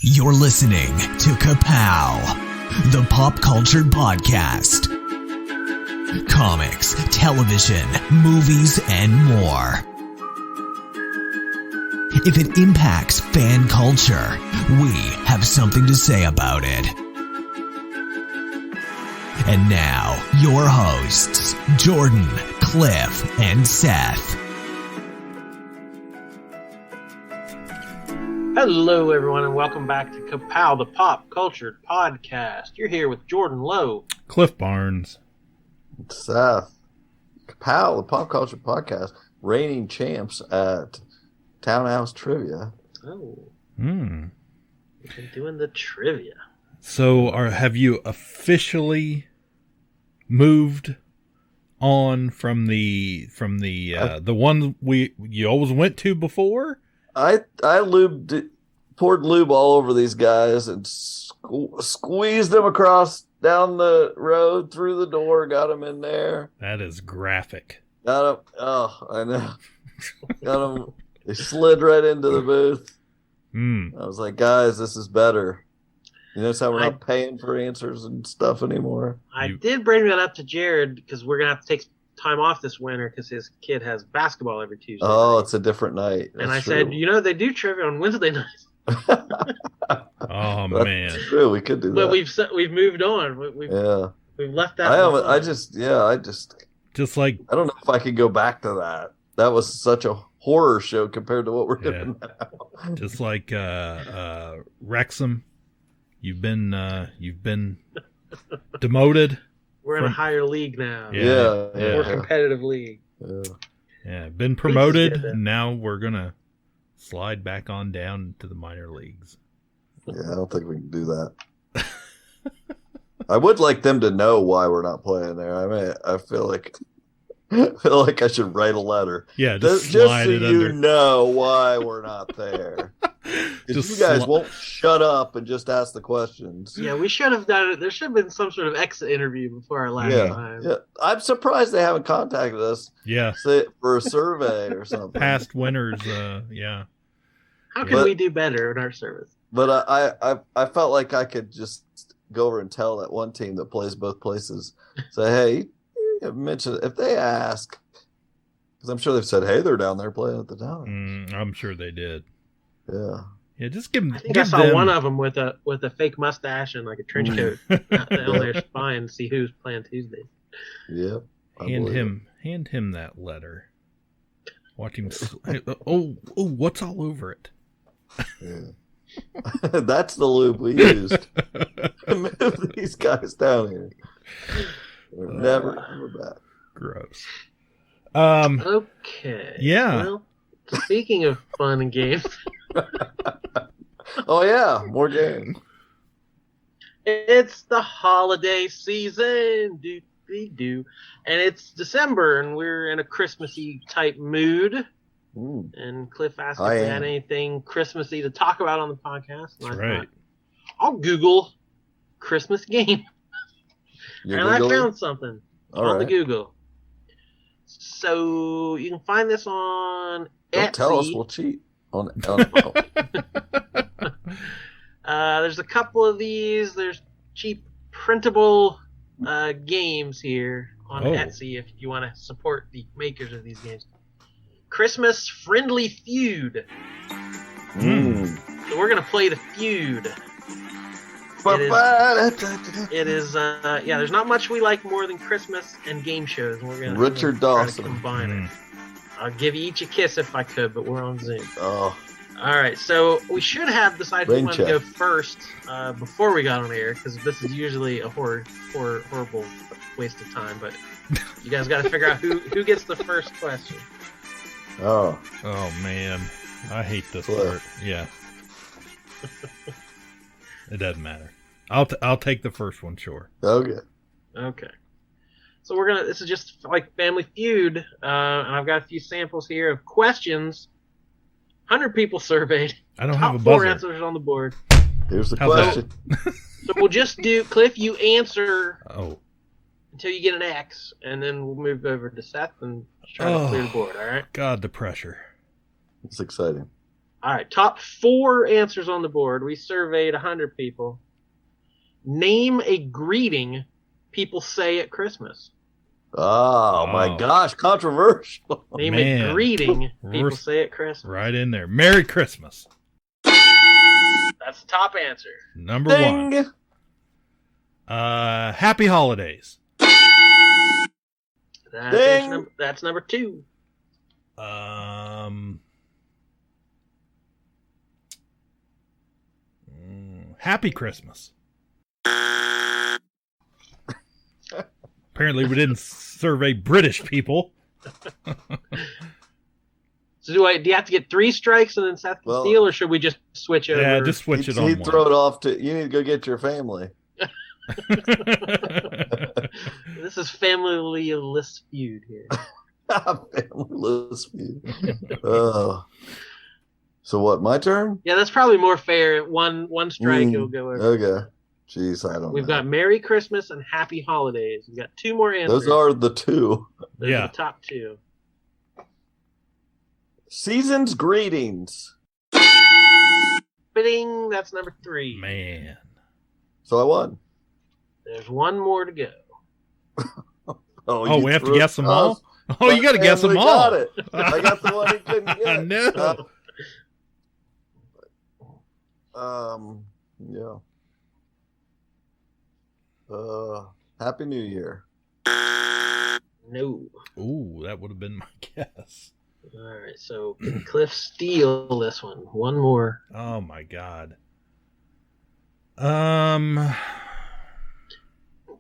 You're listening to Ka-Pow, the pop culture podcast. Comics, television, movies, and more. If it impacts fan culture, we have something to say about it. And now, your hosts, Jordan, Cliff, and Seth. Hello, everyone, and welcome back to Ka-Pow, the pop culture podcast. You're here with Jordan Lowe, Cliff Barnes, Seth. Ka-Pow, the pop culture podcast, reigning champs at Townhouse Trivia. Oh, we've been doing the trivia. So, have you officially moved on from the one you always went to before? I poured lube all over these guys and squeezed them across down the road through the door. Got them in there. That is graphic. Got them. Oh, I know. Got them. They slid right into the booth. I was like, guys, this is better. You notice how we're not paying for answers and stuff anymore? I did bring that up to Jared because we're going to have to take time off this winter because his kid has basketball every Tuesday. Oh, it's a different night. And I said, they do trivia on Wednesday nights. Oh, That's man. True, we could do that. But we've moved on. We've left that. I just like, I don't know if I could go back to that. That was such a horror show compared to what we're doing now. Just like Wrexham, you've been demoted. We're in a higher league now. Yeah. More competitive league. Yeah, been promoted, and now we're going to slide back on down to the minor leagues. Yeah, I don't think we can do that. I would like them to know why we're not playing there. I mean, I feel like I should write a letter. Yeah, just slide so it you under. know why we're not there. Because you guys won't shut up and just ask the questions. Yeah, we should have done it. There should have been some sort of exit interview before our last time. Yeah, I'm surprised they haven't contacted us. Yeah, for a survey or something. Past winners. Yeah. How can we do better in our service? But I felt like I could just go over and tell that one team that plays both places, say, hey, you mention if they ask, because I'm sure they've said, hey, they're down there playing at the town. I'm sure they did. Yeah, just give them. I think I saw one of them with a fake mustache and like a trench coat down there spying to see who's playing Tuesday. Yep. Hand him that letter. Watch him. Oh, what's all over it? Yeah. That's the lube we used to move these guys down here. We're never back. Gross. Okay. Yeah. Well, speaking of fun and games. Oh yeah, more games. It's the holiday season, and it's December, and we're in a Christmassy type mood. And Cliff asked if we had anything Christmassy to talk about on the podcast. That's right. I'll Google Christmas game. I found something on the Google. So you can find this on Don't Etsy. tell us, we'll cheat. There's a couple of these. There's cheap printable games here on Etsy if you want to support the makers of these games. Christmas Friendly Feud. So we're going to play the Feud. It is there's not much we like more than Christmas and game shows. We're going Richard Dawson. Combine it. I'll give you each a kiss if I could, but we're on Zoom. Oh. All right, so we should have decided we want to go first before we got on air, because this is usually a horrible waste of time, but you guys got to figure out who gets the first question. Oh man, I hate this part. Yeah, it doesn't matter. I'll take the first one, sure. Okay. So this is just like Family Feud, and I've got a few samples here of questions. 100 people surveyed. I don't have a buzzer. 4 answers on the board. Here's the question. So we'll just do Cliff. You answer. Oh. Until you get an X, and then we'll move over to Seth and try to clear the board, all right? God, the pressure. It's exciting. All right, top 4 answers on the board. We surveyed 100 people. Name a greeting people say at Christmas. Oh my gosh, controversial. Name a greeting people say at Christmas. Right in there. Merry Christmas. That's the top answer. Number Ding. 1. Happy Holidays. That's number 2. Happy Christmas. Apparently, we didn't survey British people. So do you have to get 3 strikes and then Seth can steal, or should we just switch over? Yeah, just switch it on. He'd throw it off to you. Need to go get your family. This is family-less feud here. Family-less feud. So what? My turn? Yeah, that's probably more fair. One strike, it'll go over. Okay. Jeez, I don't know. We've got Merry Christmas and Happy Holidays. We've got 2 more answers. Those are the 2. Those are the top 2. Season's greetings. Bidding, that's number 3. Man. So I won. There's 1 more to go. Oh, we have to guess them all? Oh, you got to guess them all. Got it. I got the one he couldn't get. No. Yeah. Happy New Year. No. Ooh, that would have been my guess. All right, so can Cliff steal this one? 1 more. Oh my God.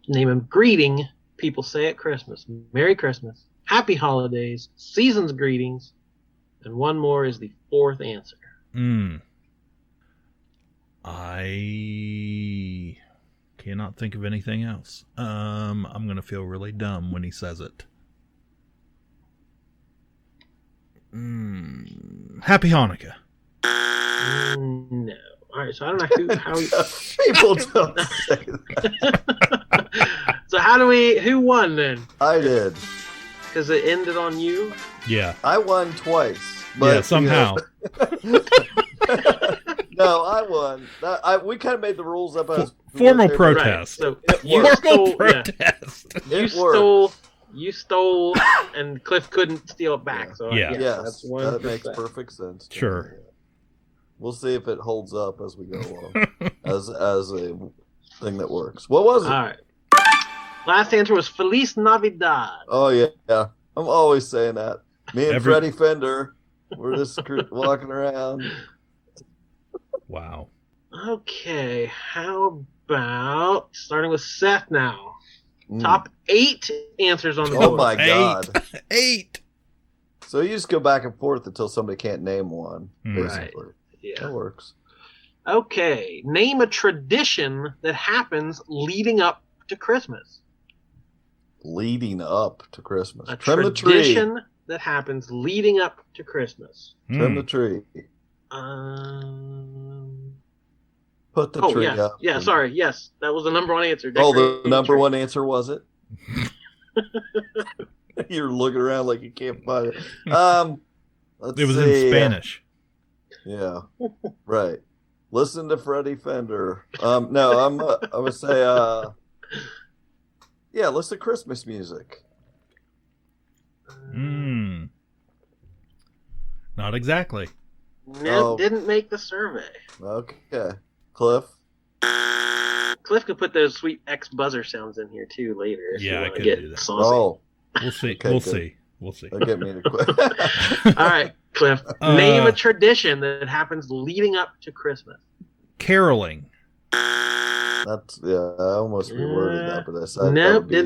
Name a greeting people say at Christmas. Merry Christmas, Happy Holidays, Season's greetings, and 1 more is the 4th answer. I cannot think of anything else. I'm going to feel really dumb when he says it. Happy Hanukkah. No. All right, so I don't know how people don't say that. So who won then? I did. Because it ended on you? Yeah. I won twice. But, yeah, somehow. No, I won. We kind of made the rules up as formal protest. Right. So formal protest. Yeah. You stole, and Cliff couldn't steal it back. So yes, that makes perfect sense. Sure. Yeah. We'll see if it holds up as we go along, as a thing that works. What was it? All right. Last answer was Feliz Navidad. Oh yeah. I'm always saying that. Me and Freddie Fender, we're just walking around. Wow. Okay, how about starting with Seth now? Top 8 answers on the board. Oh my God. 8. So you just go back and forth until somebody can't name one, basically. Right. Yeah. That works. Okay, name a tradition that happens leading up to Christmas. Leading up to Christmas. Trim tradition the tree. That happens leading up to Christmas. Trim the tree. Put the tree up. Yeah, sorry. Yes, that was the number 1 answer. The number 1 answer was it? You're looking around like you can't find it. It was in Spanish. Yeah, right. Listen to Freddie Fender. No, I would say, listen to Christmas music. Not exactly. No, didn't make the survey. Okay. Cliff could put those sweet X buzzer sounds in here too later. If yeah, you I could get do that. Saucy. Oh, we'll see. Okay, We'll see. They'll get me to quit. All right, Cliff. Name a tradition that happens leading up to Christmas. Caroling. That's I almost reworded that, but I said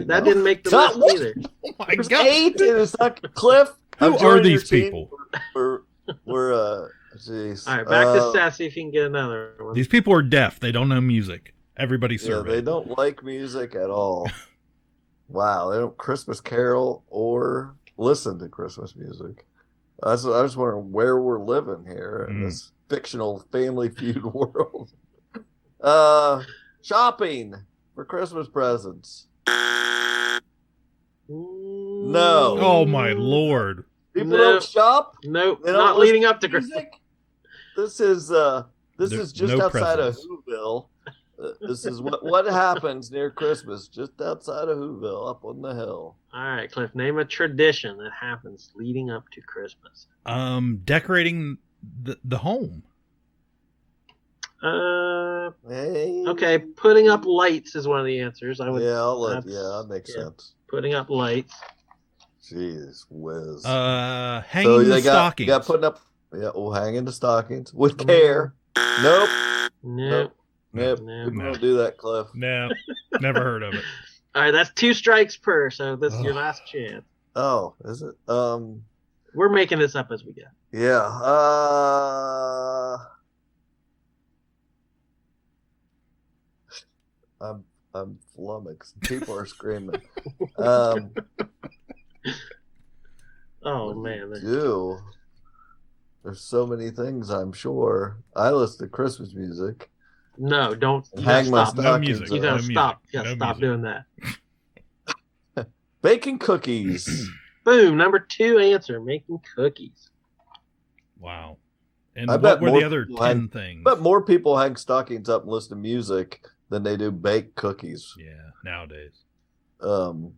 that didn't make the list either. Oh my God. 8 and it's not Cliff. Who are these people? We're jeez. All right, back to Seth. See if you can get another one. These people are deaf. They don't know music. Everybody surveyed. Yeah, they don't like music at all. Wow, they don't Christmas carol or listen to Christmas music. I was wondering where we're living here in this fictional Family Feud world. Shopping for Christmas presents. No. Oh my Lord. People don't shop? Nope. Not leading up to Christmas. This is just no outside presents. of Whoville. This is what happens near Christmas, just outside of Whoville, up on the hill. All right, Cliff, name a tradition that happens leading up to Christmas. Decorating the home. Hey. Okay, putting up lights is one of the answers. I would. That makes sense. Putting up lights. Jeez whiz. Hanging the stockings. You got putting up. Yeah, we'll hang in the stockings with care. Nope. Nope. We don't do that, Cliff. No, never heard of it. All right, that's 2 strikes per. So this is your last chance. Oh, is it? We're making this up as we go. Yeah. I'm flummoxed. People are screaming. Oh man. There's so many things. I'm sure. I listen to Christmas music. No, don't. You Hang my stop. No stockings. music. You gotta No stop. music. You gotta No stop music. doing that. Baking cookies. Boom. Number 2 answer: making cookies. Wow. And I what bet were more the other people 10 things? But more people hang stockings up and listen to music than they do bake cookies. Yeah, nowadays. Jeez.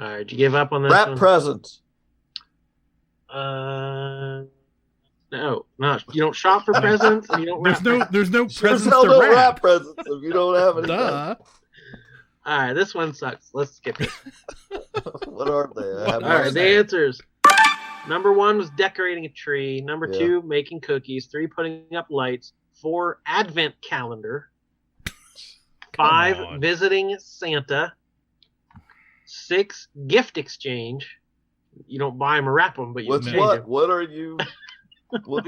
All right, did you give up on this Wrap one? presents. No, you don't shop for presents, and you don't wrap. There's no Sure presents as hell to don't wrap. wrap presents if you don't have any. Duh. All right, this one sucks. Let's skip it. What are they? I have All no right, the idea. answers. Number 1 was decorating a tree. Number Yeah. 2, making cookies. 3, putting up lights. 4, advent calendar. 5, on. visiting Santa. 6, gift exchange. You don't buy them or wrap them, but you With exchange what? them. What are you doing? Where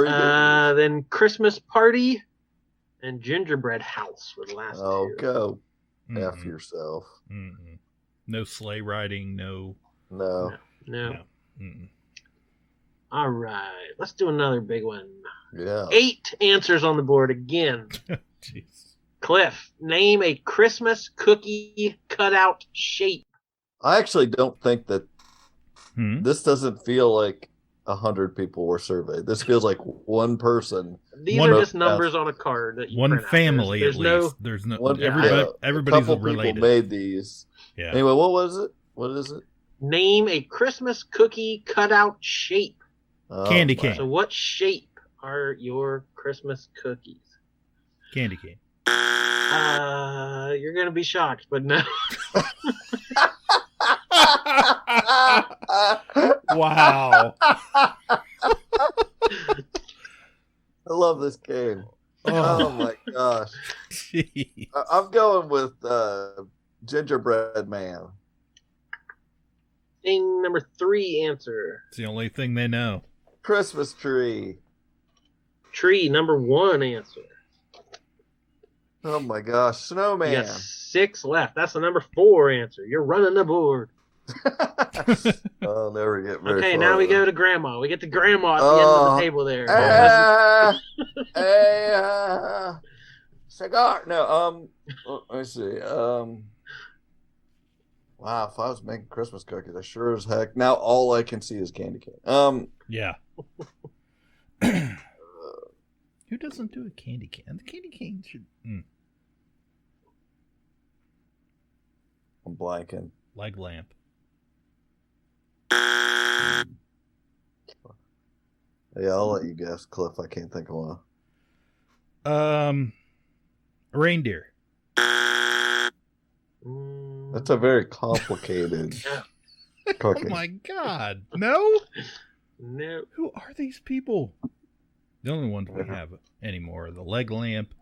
are you doing? Then Christmas party and gingerbread house were the last Oh, 2. go Mm-mm. F yourself. Mm-mm. No sleigh riding. No. No. No. Mm-mm. All right, let's do another big one. Yeah. 8 answers on the board again. Jeez. Cliff, name a Christmas cookie cutout shape. I actually don't think that This this doesn't feel like 100 people were surveyed. This feels like one person. These One are of- just numbers on a card that you one print out. family There's at no, least. There's no. One, Everybody's a couple related. people made these. Yeah. Anyway, what was it? What is it? Name a Christmas cookie cutout shape. Oh, Candy my- cane. So what shape are your Christmas cookies? Candy cane. You're gonna be shocked, but no. Wow. I love this game. Oh my gosh. Jeez. I'm going with Gingerbread Man. Thing number 3 answer. It's the only thing they know. Christmas tree. Tree number 1 answer. Oh my gosh. Snowman. You got 6 left. That's the number 4 answer. You're running the board. I'll never get very Okay, far now we with it. go to Grandma. We get to Grandma at the end of the table there. Cigar. No, let me see. Wow, if I was making Christmas cookies, I sure as heck. Now all I can see is candy cane. Yeah. Who doesn't do a candy cane? The candy cane should. I'm blanking. Leg lamp. Yeah, I'll let you guess, Cliff. I can't think of one. Reindeer. That's a very complicated cookie. Oh my god. No? No. Who are these people? The only ones we have anymore are the leg lamp,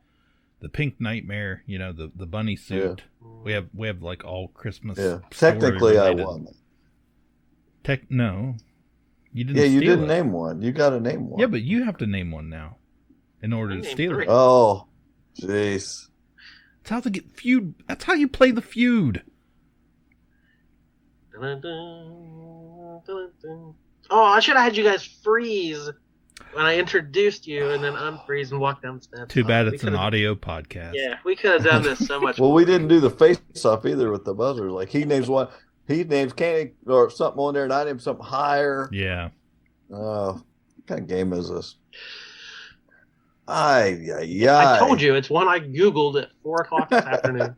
the pink nightmare, the bunny suit. Yeah. We have like all Christmas. Yeah, technically I story-related. won. No. You didn't Yeah, you steal didn't it. name one. You got to name one. Yeah, but you have to name one now in order I to named steal 3. it. Oh, jeez. That's how to get feud. That's how you play the feud. Oh, I should have had you guys freeze when I introduced you and then unfreeze and walk down the steps. Too bad We it's an could've- audio podcast. Yeah, we could have done this so much Well, more. we didn't do the face-off either with the buzzers. Like, he names one. He names candy or something on there, and I name something higher. Yeah. Oh, What kind of game is this? I told you, it's one I Googled at 4 o'clock this afternoon.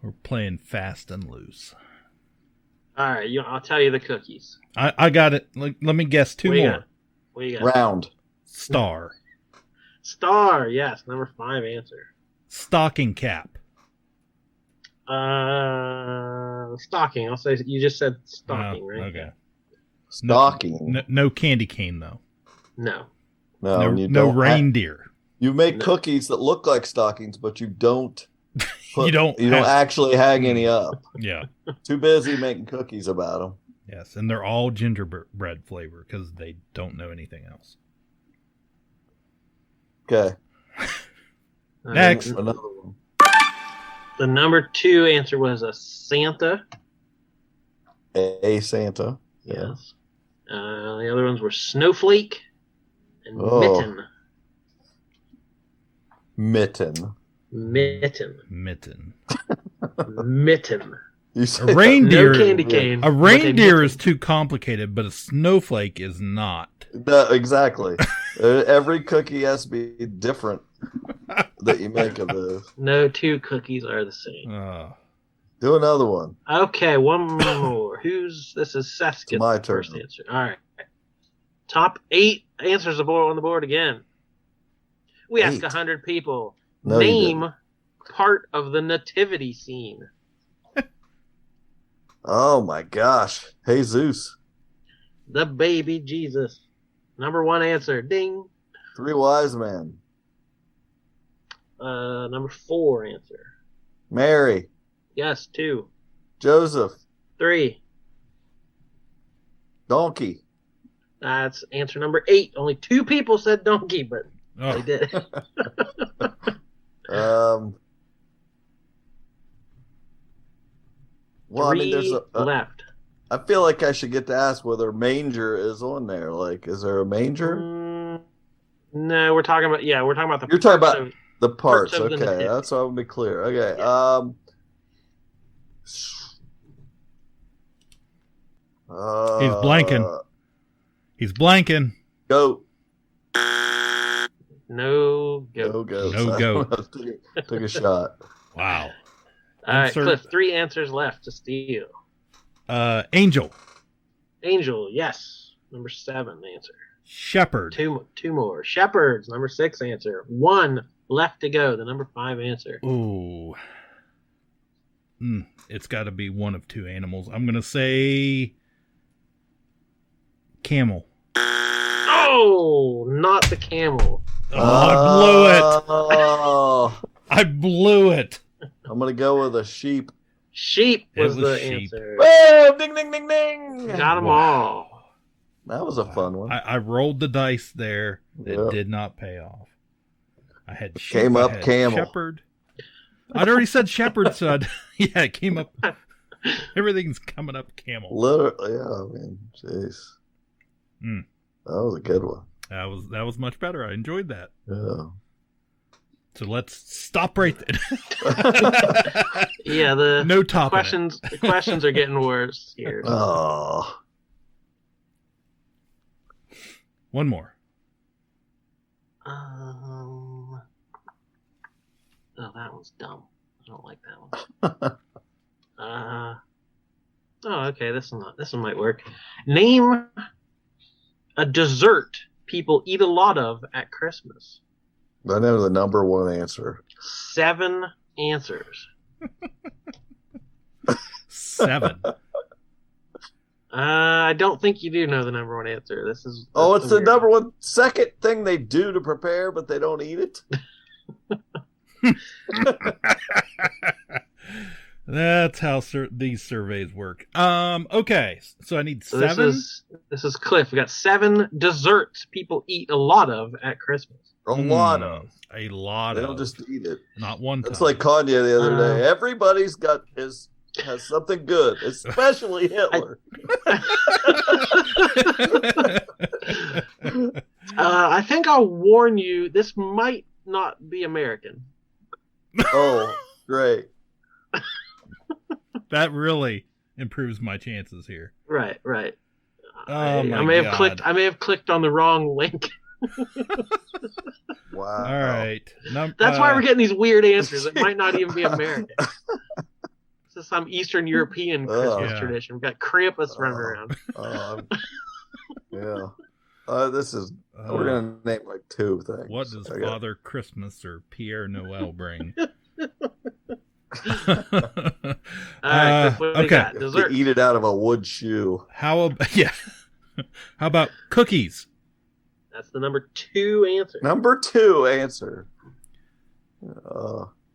We're playing fast and loose. All right, I'll tell you the cookies. I got it. Let me guess two more. What you got? Round. Star. Star, yes. Number 5 answer. Stocking cap. Stocking. I'll say you just said stocking, right? Okay. Stocking. No candy cane, though. No. No reindeer. You make cookies that look like stockings, but you don't. You don't actually hang any up. Yeah. Too busy making cookies about them. Yes, and they're all gingerbread flavor because they don't know anything else. Okay. Next. Another one. The number 2 answer was a Santa. A Santa. Yeah. Yes. The other ones were snowflake and mitten. Mitten. You A say reindeer. No candy cane. A reindeer is too complicated, but a snowflake is not. No, exactly. Every cookie has to be different that you make of this. No 2 cookies are the same. Do another one. Okay, one more. This is Seth gets my the turn. first answer. All right. Top 8 answers on the board again. We ask 100 people. No, Name part of the nativity scene. Oh my gosh. Jesus. The baby Jesus. Number 1 answer. Ding. 3 wise men. Number 4 answer. Mary. Yes, 2. Joseph. 3. Donkey. That's answer number 8. Only 2 people said donkey, but they did. Well, 3 there's left. I feel like I should get to ask whether manger is on there. Like, is there a manger? No, we're talking about the. You're talking about the parts. of the Okay, nativity. that's what I want to be clear. Okay. Yeah. He's blanking. He's blanking. Goat. No goat. No goat. No goat. Took a shot. Wow. All right, Cliff. 3 answers left to steal. Angel. Angel, yes. Number 7 answer. Shepherd. 2 more. Shepherds, number 6 answer. 1 left to go. The number 5 answer. Ooh. It's got to be one of 2 animals. I'm gonna say camel. Oh, not the camel. Oh, I blew it. I'm gonna go with a sheep. Sheep was the sheep. answer. Whoa! Ding, ding, ding, ding! Got them all. That was a fun one. I rolled the dice there. It did not pay off. I had sheep, Came up I had camel. shepherd. I'd already said shepherd, so yeah, it came up. Everything's coming up camel. Literally, yeah, man. Jeez. That was a good one. That was much better. I enjoyed that. Yeah. So let's stop right there. Yeah, no top questions. The questions are getting worse here. Oh. One more. Oh, that one's dumb. I don't like that one. Okay. This one might work. Name a dessert people eat a lot of at Christmas. I know the number 1 answer. 7 answers. 7. I don't think you do know the number 1 answer. It's the the number 1 second thing they do to prepare, but they don't eat it. That's how these surveys work. Okay, so I need 7. This is Cliff. We got 7 desserts people eat a lot of at Christmas. A lot of. A lot They of. don't just eat it. Not one time. It's like Kanye the other day. Everybody's has something good, especially Hitler. I think I'll warn you. This might not be American. Oh, great. That really improves my chances here. Right. Oh my I may God. have clicked on the wrong link. Wow. All right. That's why we're getting these weird answers. It might not even be American. This is some Eastern European Christmas tradition. We've got Krampus running around. Yeah. This is. We're gonna name like 2 things. What does Father Christmas or Pierre Noel bring? All right, Chris, what do you got? You have Dessert. to eat it out of a wood shoe. How about cookies? That's the number 2 answer. Number 2 answer.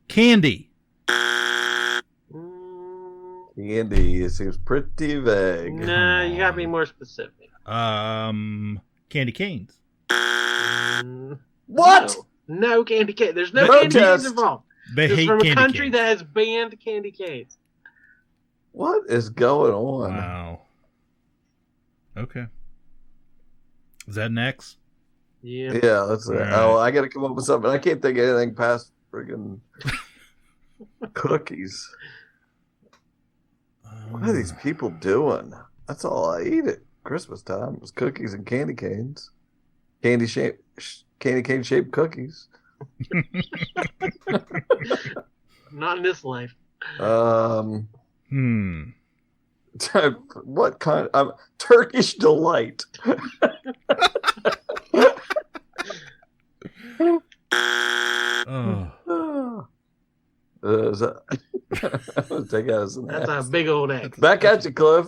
Candy. Candy. It seems pretty vague. Nah, you gotta be more specific. Candy canes. What? No candy cane. There's no Protest. candy canes involved. They It's hate from a candy country canes. that has banned candy canes. What is going on? Wow. Okay. Is that next? Yeah. Yeah, that's it. Right. Oh, I got to come up with something. I can't think of anything past friggin' cookies. What are these people doing? That's all I eat at Christmas time was cookies and candy canes. Candy cane shaped cookies. Not in this life. What kind of Turkish delight? Is that, take that as an That's X. a big old X. Back at you, Cliff.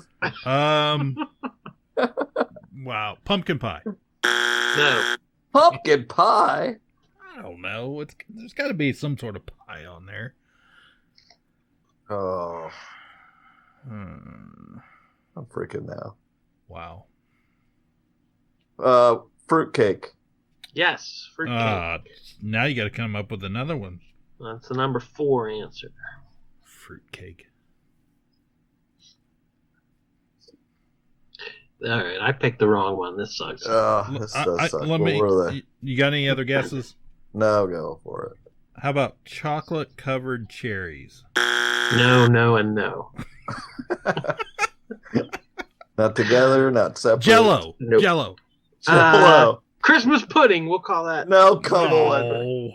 Wow. Pumpkin pie. No. Pumpkin pie. I don't know. There's got to be some sort of pie on there. Oh, I'm freaking now. Wow. Fruitcake. Yes. Fruitcake. Now you got to come up with another one. That's the number 4 answer. Fruitcake. All right, I picked the wrong one. This sucks. This does suck. Let What me. were they? You got any other guesses? No, go for it. How about chocolate covered cherries? No, no, and no. Not together, not separate. Jello. Nope. Jello. Jello. Christmas pudding, we'll call that. No, come on.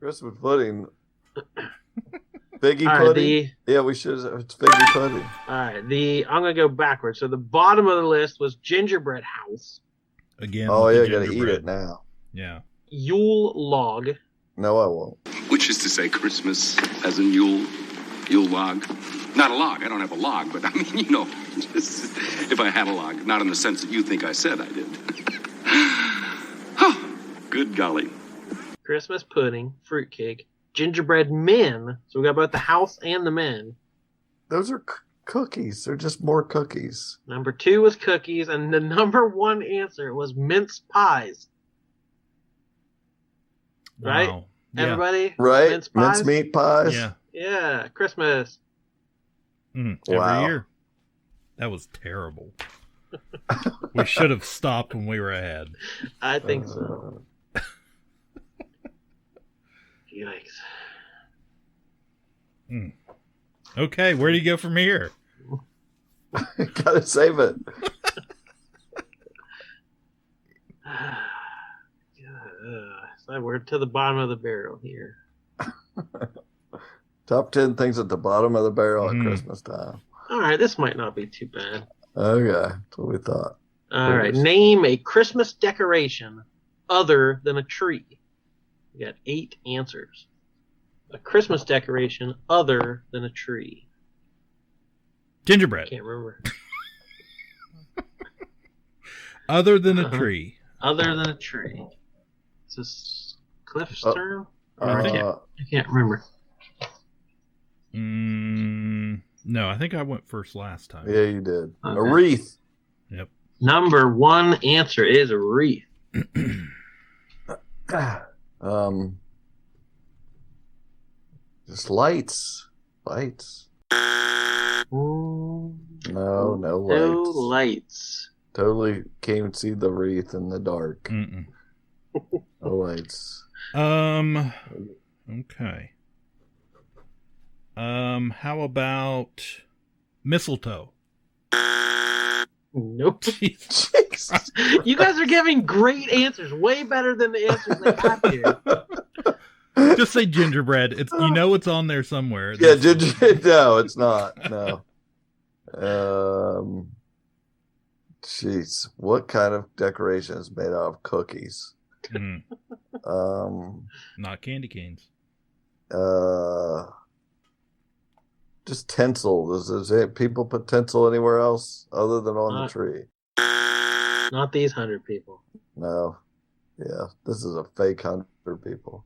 Christmas pudding. Figgy All pudding? right, Yeah, we should. It's figgy pudding. All right, I'm going to go backwards. So the bottom of the list was gingerbread house, Again. Oh, with yeah, the you got to eat gingerbread. it now. Yeah. Yule log. No, I won't. Which is to say Christmas as in Yule log. Not a log. I don't have a log, but I mean, just, if I had a log. Not in the sense that you think I said I did. Good golly. Christmas pudding, fruitcake, gingerbread men. So we got both the house and the men. Those are cookies. They're just more cookies. Number 2 was cookies, and the number 1 answer was mince pies. Right? Wow. Yeah. Everybody? Right? Mince pies? Mincemeat pies? Yeah. Yeah, Christmas. Every Wow. year. That was terrible. We should have stopped when we were ahead. I think so. Yikes. Okay, where do you go from here? Gotta save it. So we're to the bottom of the barrel here. Top 10 things at the bottom of the barrel at Mm. Christmas time. All right, this might not be too bad. Okay, that's what we thought. All right, name a Christmas decoration other than a tree. We got 8 answers. A Christmas decoration other than a tree. Gingerbread. Can't remember. Other than a tree. Other than a tree. Is this Cliff's Oh. term? I think I can't remember. No, I think I went first last time. Yeah, you did. A Okay. wreath. Yep. Number 1 answer is a wreath. Just lights. Lights. No lights. No lights. Totally can't see the wreath in the dark. Mm-mm. No lights. Okay. How about mistletoe? Nope. Jesus. You guys are giving great answers, way better than the answers they have here. Just say gingerbread. It's it's on there somewhere. Yeah, gingerbread. No, it's not. No. Jeez, what kind of decoration is made out of cookies? Not candy canes. Just tinsel. Does people put tinsel anywhere else other than on the tree? Not these 100 people. No. Yeah, this is a fake 100 people.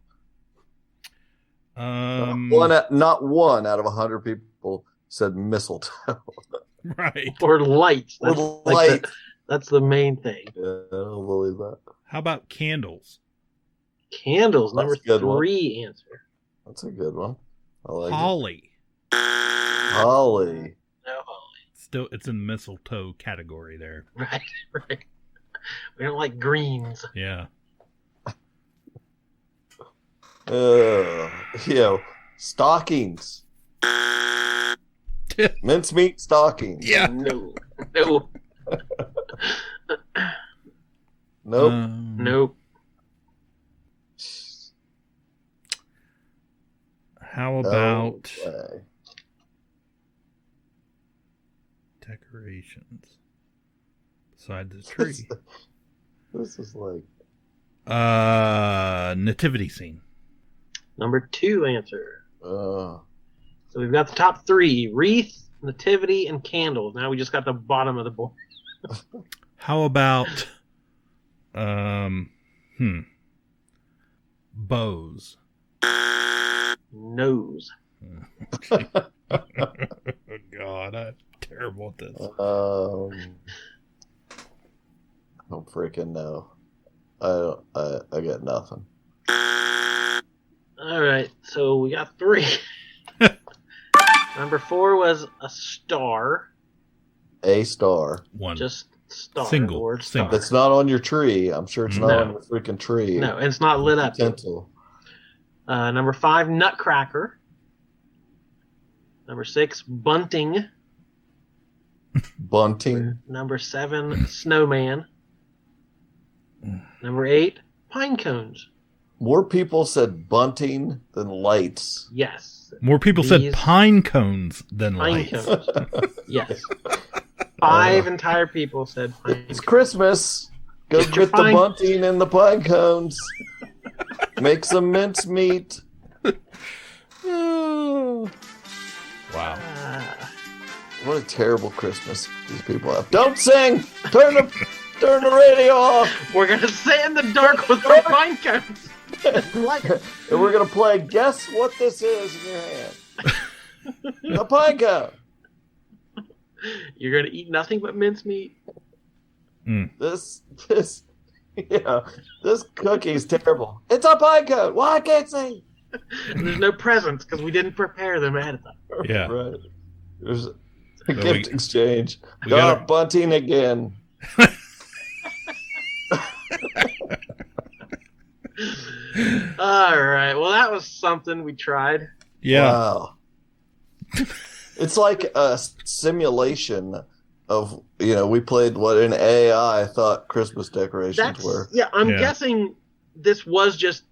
Not one out of 100 people said mistletoe. Right. Or lights. That's, Or light. That's the main thing. Yeah, I don't believe that. How about candles? Candles, That's number a good 3 answer. That's a good one. I like Holly. Holly. No holly. Still, it's in the mistletoe category there. Right. We don't like greens. Yeah. Stockings. Mincemeat stockings. Yeah. No. Nope. Nope. How about Okay. decorations beside the tree? This is like nativity scene. Number 2 answer. uh So we've got the top 3: wreath, nativity, and candles. Now we just got the bottom of the board. How about bows? Nose. God, I'm terrible at this. I don't freaking know. I got nothing. All right, so we got 3. Number 4 was a star. A star. One. Just star. Single. The word Single. star. It's not on your tree. I'm sure it's not No. on your freaking tree. No, it's not lit up. Tinsel. Number 5, nutcracker. Number 6, bunting. Bunting. Number 7, snowman. Number 8, pine cones. More people said bunting than lights. Yes. More people said pine cones than Pine lights. cones. Yes. 5 entire people said pine It's cones. Christmas. Go Get your get the pine- bunting and the pine cones. Make some mincemeat. Wow. What a terrible Christmas these people have. Don't sing. Turn the radio off. We're going to sit in the dark with our pine cones. Like it. And we're gonna play Guess What This Is in your hand. A pine cone. You're going to eat nothing but mincemeat. This cookie's terrible. It's a pine cone. Well, I can't see. And there's no presents because we didn't prepare them ahead of time. Yeah. Right. There's a So gift exchange. we gotta- Bunting again. All right. Well, that was something we tried. Yeah. Wow. It's like a simulation of, we played what an AI thought Christmas decorations were. Yeah, I'm Yeah. guessing this was just,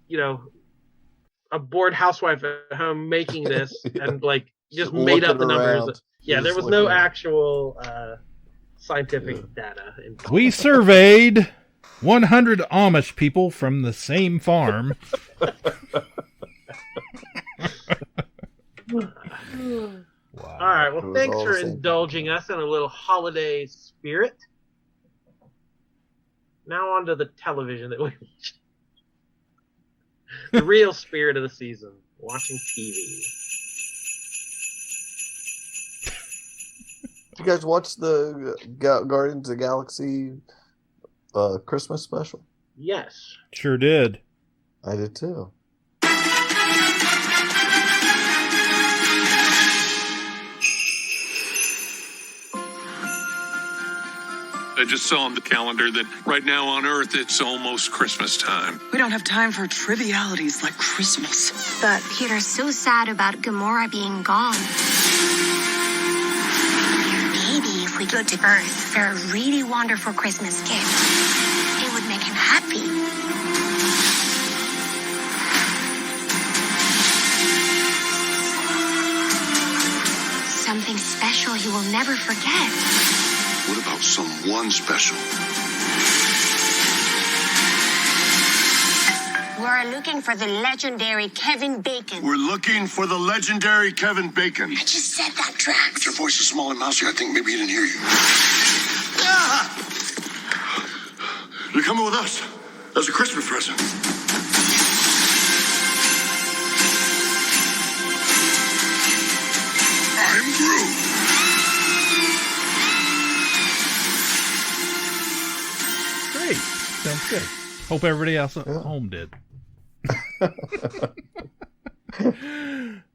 a bored housewife at home making this and just made up the Looking numbers. around. Yeah, Just there was looking no around. actual scientific data. We surveyed 100 Amish people from the same farm. Wow. All right. It Well, was thanks all for the same. indulging us in a little holiday spirit. Now on to the television that we watch. The real spirit of the season, watching TV. You guys watch the Guardians of the Galaxy Christmas special? Yes. Sure did. I did too. I just saw on the calendar that right now on Earth it's almost Christmas time. We don't have time for trivialities like Christmas. But Peter's so sad about Gamora being gone. Maybe if we go to Earth for a really wonderful Christmas gift, it would make him happy. Something special he will never forget. What about someone special? We're looking for the legendary Kevin Bacon. We're looking for the legendary Kevin Bacon. I just said that, Drax. But your voice is small and mousy. I think maybe he didn't hear you. Ah! You're coming with us. That's a Christmas present. I'm Groot. Great. Sounds good. Hope everybody else at home did.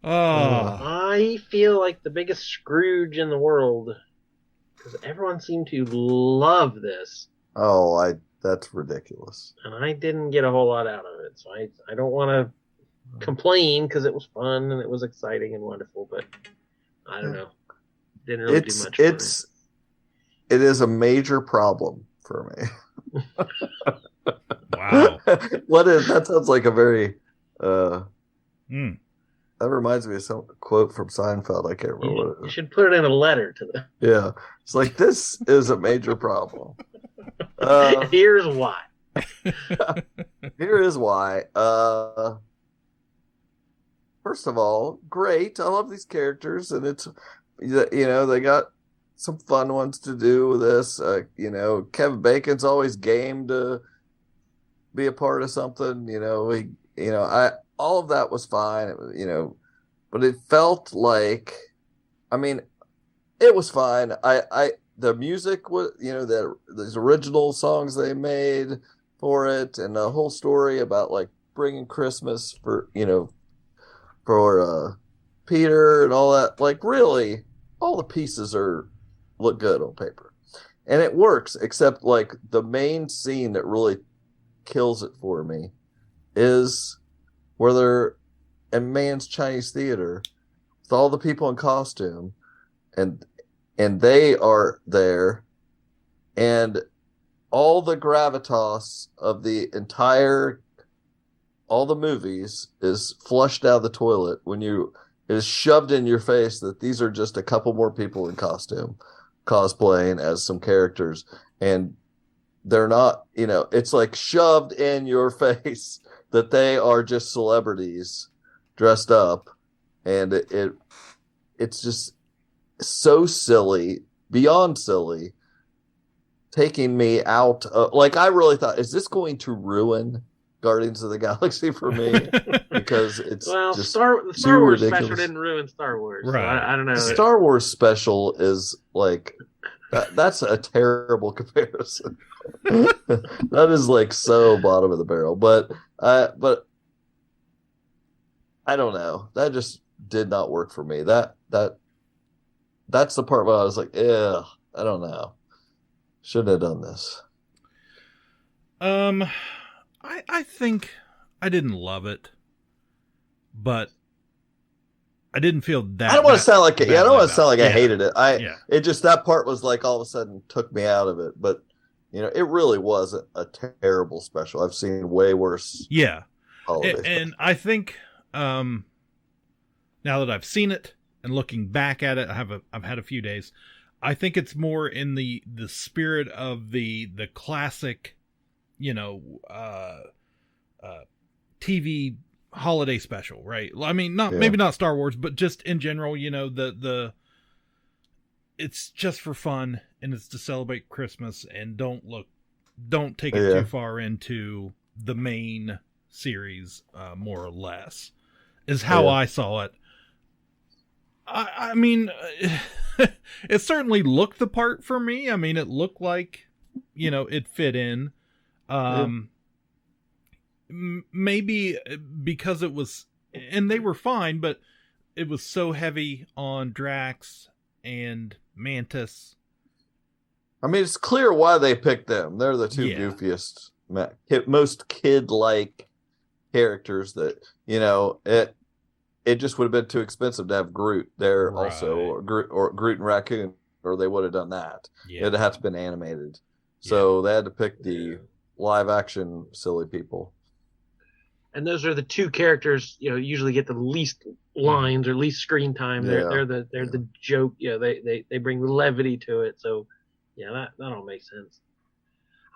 I feel like the biggest Scrooge in the world because everyone seemed to love this. Oh, that's ridiculous. And I didn't get a whole lot out of it, so I don't want to complain because it was fun and it was exciting and wonderful, but I don't know. Didn't really do much for me. It is a major problem for me. Wow. That sounds like a very that reminds me of some quote from Seinfeld. I can't remember what it is. You should put it in a letter to them. Yeah. It's like, this is a major problem. Here's why. Here is why. First of all, great. I love these characters, and it's, they got some fun ones to do with this. Kevin Bacon's always game to be a part of something. All of that was fine. It was, but it felt like, it was fine. The music was, these original songs they made for it, and the whole story about like bringing Christmas for Peter and all that. Like, really, all the pieces look good on paper, and it works. Except like the main scene that really kills it for me is where they're in Mann's Chinese Theater with all the people in costume, and they are there, and all the gravitas of all the movies is flushed out of the toilet when it is shoved in your face that these are just a couple more people in costume cosplaying as some characters, and they're not, it's like shoved in your face that they are just celebrities dressed up, and it's just so silly, beyond silly, taking me out. I really thought, is this going to ruin Guardians of the Galaxy for me? Because it's the Star Wars ridiculous. special didn't ruin Star Wars. Right. So I don't know. The Star Wars special is like that's a terrible comparison. That is like so bottom of the barrel. But I don't know. That just did not work for me. That's the part where I was like, I don't know. Shouldn't have done this. I think I didn't love it, but I didn't feel that. I don't want to sound like I hated it. It just, that part was like all of a sudden took me out of it. But it really was a terrible special. I've seen way worse. Yeah, and I think now that I've seen it and looking back at it, I've had a few days. I think it's more in the spirit of the classic, TV holiday special, right? I mean, maybe not Star Wars, but just in general, it's just for fun, and it's to celebrate Christmas, and don't take it too far into the main series, more or less, is how I saw it. I mean, it certainly looked the part for me. I mean, it looked like, it fit in. Maybe because it was, and they were fine, but it was so heavy on Drax and Mantis. I mean, it's clear why they picked them. They're the two goofiest, most kid-like characters that, it just would have been too expensive to have Groot there also, or Groot and Raccoon. or they would have done that. Yeah. It'd have to been animated. So they had to pick the live action silly people. And those are the two characters, usually get the least lines or least screen time. They're the joke. They bring the levity to it. So, that all makes sense.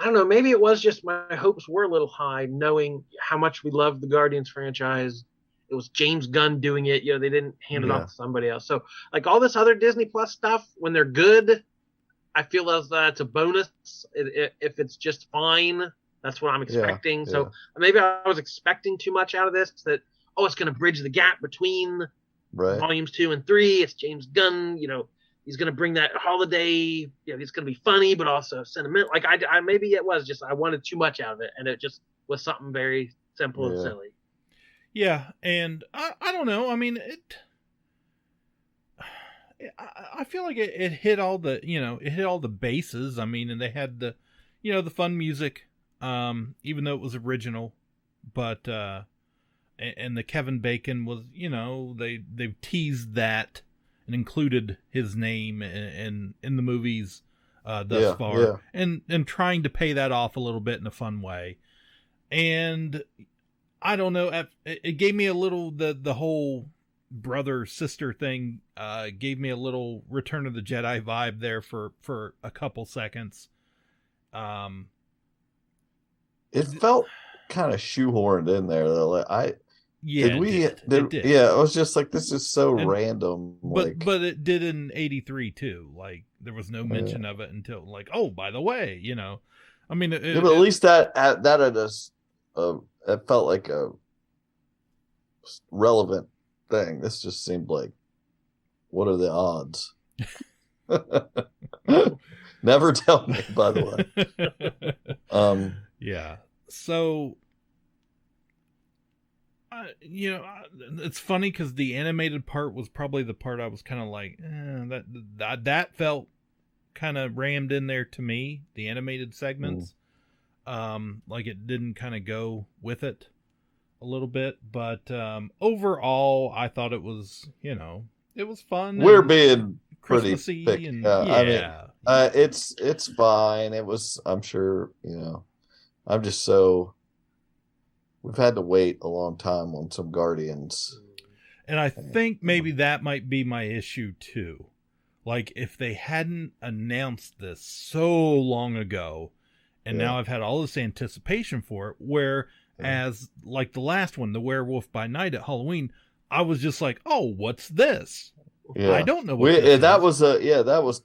I don't know. Maybe it was just my hopes were a little high, knowing how much we love the Guardians franchise. It was James Gunn doing it. They didn't hand it off to somebody else. So, like all this other Disney Plus stuff, when they're good, I feel as that's a bonus. If it's just fine, that's what I'm expecting. So maybe I was expecting too much out of this. That it's going to bridge the gap between volumes 2 and 3. It's James Gunn. He's going to bring that holiday. It's going to be funny, but also sentimental. Like I maybe it was just I wanted too much out of it, and it just was something very simple and silly. Yeah, and I don't know. I mean, I feel like it hit all the it hit all the bases. I mean, and they had the the fun music. Even though it was original, but and the Kevin Bacon was, they teased that and included his name in the movies thus far, and trying to pay that off a little bit in a fun way. And I don't know, it gave me a little the whole brother sister thing gave me a little Return of the Jedi vibe there for a couple seconds. It felt kind of shoehorned in there though. Like it did. Yeah, it was just like, this is so random. But it did in 83 too. Like there was no mention of it until like, oh, by the way, I mean, but at least that it felt like a relevant thing. This just seemed like, what are the odds? Never tell me, by the way. Yeah. So, it's funny because the animated part was probably the part I was kind of like, that felt kind of rammed in there to me, the animated segments. Like it didn't kind of go with it a little bit. But overall, I thought it was, it was fun. We're being pretty Christmassy thick. And I mean, it's fine. It was, I'm sure, I'm just so, we've had to wait a long time on some Guardians. And I think maybe that might be my issue too. Like if they hadn't announced this so long ago, and now I've had all this anticipation for it, whereas like the last one, The Werewolf by Night at Halloween, I was just like, oh, what's this? Yeah. I don't know what this that is. That was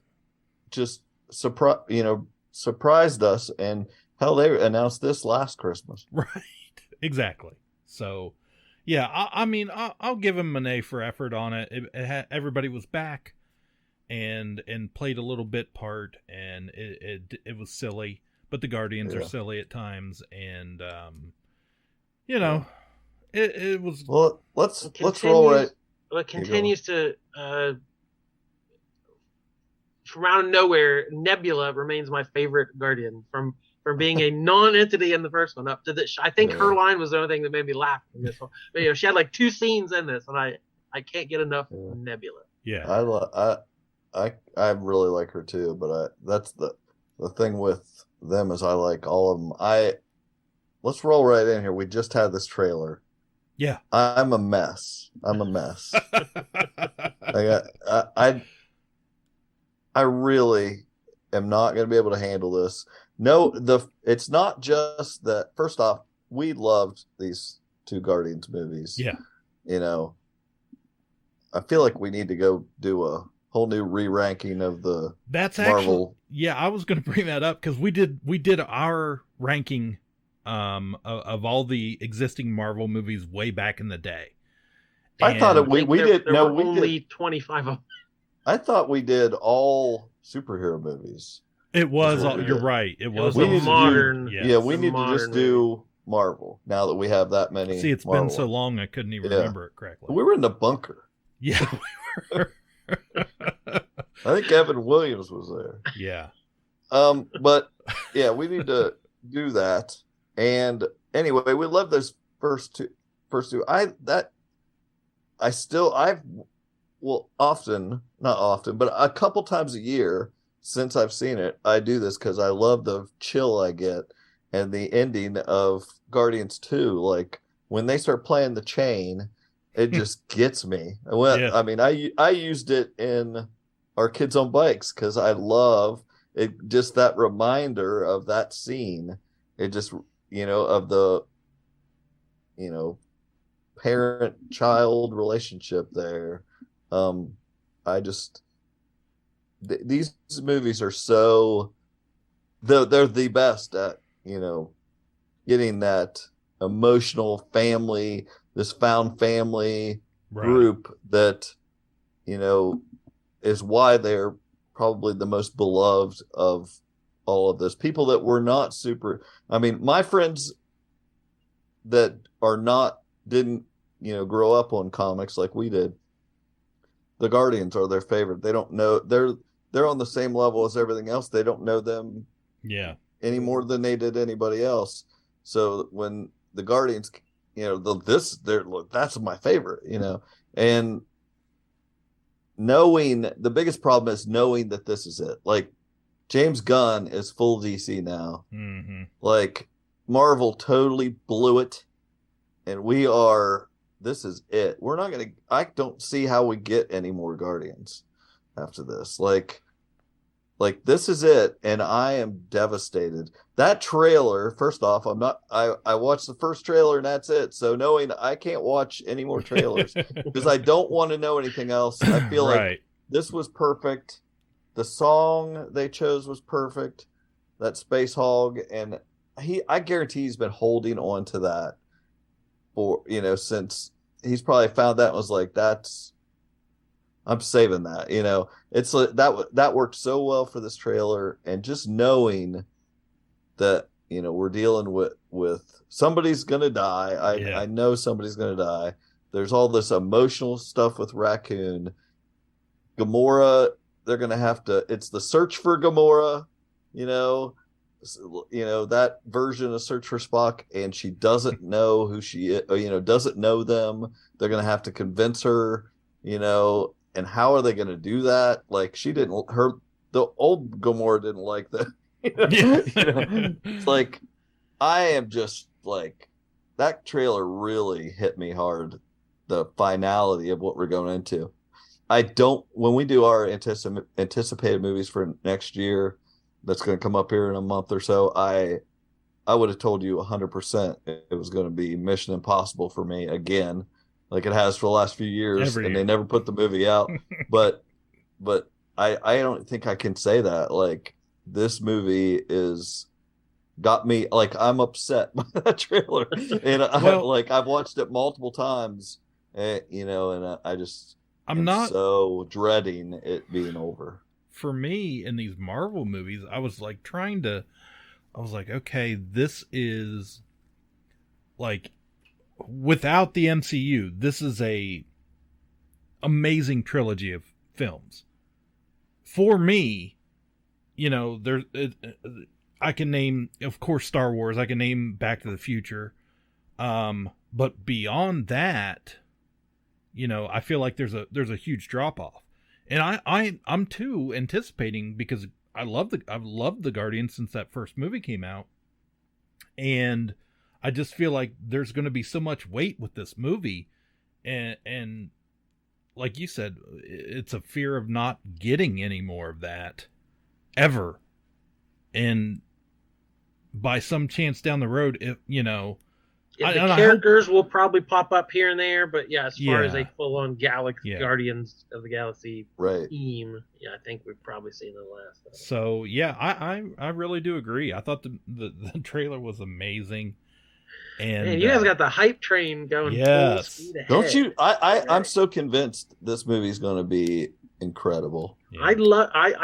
just surprised us, and hell, they announced this last Christmas. Right. Exactly. So, yeah, I mean, I'll give him an A for effort on it. Everybody was back and played a little bit part, and it was silly, but the Guardians are silly at times, and it was. Well, let's roll right. Well, it continues to. From out of nowhere, Nebula remains my favorite Guardian from being a non-entity in the first one up to this. I think her line was the only thing that made me laugh in this one. But, she had like 2 scenes in this, and I can't get enough of Nebula. Yeah, I really like her too. But that's the thing with them is I like all of them. Let's roll right in here. We just had this trailer. Yeah, I'm a mess. I really am not going to be able to handle this. No, it's not just that. First off, we loved these 2 Guardians movies. Yeah. I feel like we need to go do a whole new re-ranking of the Marvel. Yeah, I was going to bring that up because we did our ranking of all the existing Marvel movies way back in the day. I thought we did. There were only 25 of them. I thought we did all superhero movies. It was. You're right. It was modern. We need to just do Marvel now that we have that many. See, it's Marvel. been so long I couldn't even remember it correctly. We were in the bunker. Yeah, we were. I think Evan Williams was there. Yeah. But yeah, we need to do that. And anyway, we love those first two. not often, but a couple times a year since I've seen it, I do this because I love the chill I get and the ending of Guardians 2. Like when they start playing the chain, it just gets me. I mean, I used it in our Kids on Bikes because I love it. Just that reminder of that scene. It just, of the, parent-child relationship there. These movies are so, they're the best at, getting that emotional family, this found family group that, is why they're probably the most beloved of all of this. People that were not my friends that didn't, grow up on comics like we did, the Guardians are their favorite. They don't know, they're on the same level as everything else. They don't know them any more than they did anybody else. So when the Guardians, that's my favorite, and the biggest problem is knowing that this is it. Like James Gunn is full DC now. Mm-hmm. Like Marvel totally blew it, and this is it. I don't see how we get any more Guardians after this. Like this is it, and I am devastated. That trailer, first off, I watched the first trailer and that's it. So knowing I can't watch any more trailers because I don't want to know anything else. I feel like this was perfect. The song they chose was perfect. That Space Hog, and I guarantee he's been holding on to that for, since he's probably found that and was like, I'm saving that, it's like that worked so well for this trailer. And just knowing that, we're dealing with somebody's going to die. I know somebody's going to die. There's all this emotional stuff with Raccoon. Gamora, they're going to have to, it's the search for Gamora, that version of Search for Spock, and she doesn't know who she is, doesn't know them. They're going to have to convince her, and how are they going to do that? Like the old Gamora didn't like that. It's like, I am just like, that trailer really hit me hard. The finality of what we're going into. When we do our anticipated movies for next year, that's going to come up here in a month or so, I would have told you 100% it was going to be Mission Impossible for me again, like it has for the last few years. They never put the movie out. but I don't think I can say that. Like, this movie got me, like, I'm upset by that trailer. And I've watched it multiple times, and I'm not so dreading it being over. For me, in these Marvel movies, I was like, okay, this is like, without the MCU, this is a amazing trilogy of films. For me, I can name, of course, Star Wars. I can name Back to the Future. But beyond that, I feel like there's a huge drop off. And I'm too anticipating, because I've loved the Guardians since that first movie came out. And I just feel like there's going to be so much weight with this movie. And like you said, it's a fear of not getting any more of that ever. And by some chance down the road, if the characters will probably pop up here and there, but as far as a full-on Guardians of the Galaxy team, I think we've probably seen the last of it. So I really do agree. I thought the trailer was amazing. And you guys got the hype train going full speed ahead. Don't you? I'm so convinced this movie's going to be incredible. Yeah. I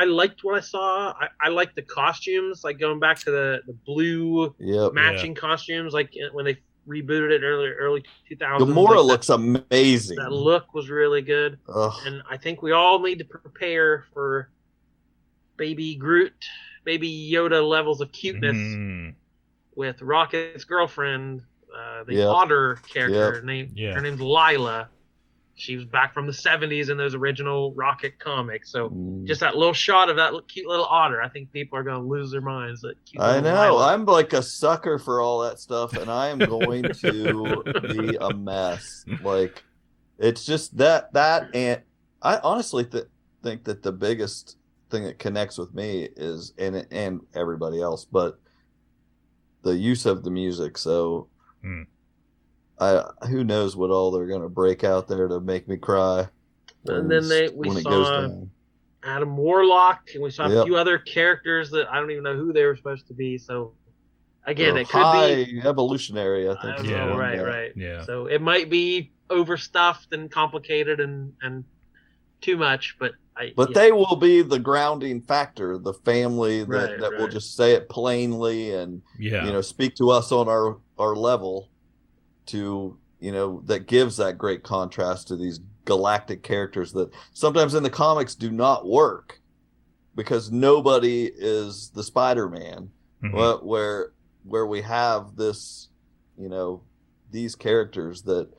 liked what I saw. I liked the costumes, like going back to the blue matching costumes, like when they rebooted it early 2000s. Gamora looks amazing. That look was really good. Ugh. And I think we all need to prepare for baby Groot, baby Yoda levels of cuteness with Rocket's girlfriend, the otter character. Her name's Lila. she was back from the 70s in those original Rocket comics. So just that little shot of that cute little otter, I think people are going to lose their minds. I know. I'm like a sucker for all that stuff, and I am going to be a mess. Like, it's just that and I honestly think that the biggest thing that connects with me is, and everybody else, but the use of the music. So who knows what all they're going to break out there to make me cry. And then we saw Adam Warlock, and we saw a few other characters that I don't even know who they were supposed to be. So again, it could be evolutionary, I think. Right. Yeah. So it might be overstuffed and complicated and too much, but they will be the grounding factor, the family that will just say it plainly and speak to us on our level, to that gives that great contrast to these galactic characters that sometimes in the comics do not work because nobody is the Spider-Man. Where we have this, these characters that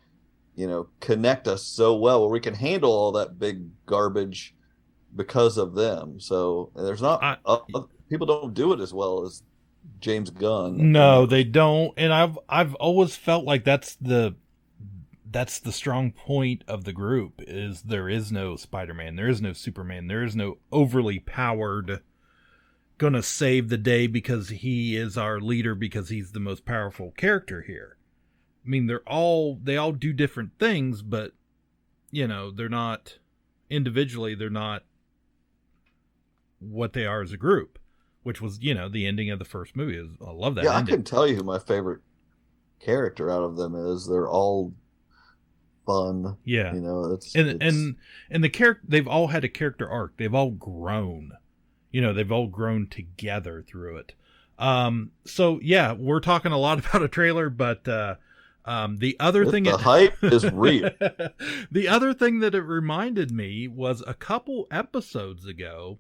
connect us so well, where we can handle all that big garbage because of them. So there's not people don't do it as well as James Gunn. No, they don't. And I've always felt like that's the strong point of the group, is there is no Spider-Man, there is no Superman, there is no overly powered gonna save the day because he is our leader, because he's the most powerful character here. I mean, they all do different things, but they're not individually, they're not what they are as a group, which was, the ending of the first movie. I love that. Yeah, ending. I can tell you who my favorite character out of them is. They're all fun. Yeah. It's and the character, they've all had a character arc. They've all grown. They've all grown together through it. So yeah, we're talking a lot about a trailer, but the other thing, the hype is real. The other thing that it reminded me was a couple episodes ago,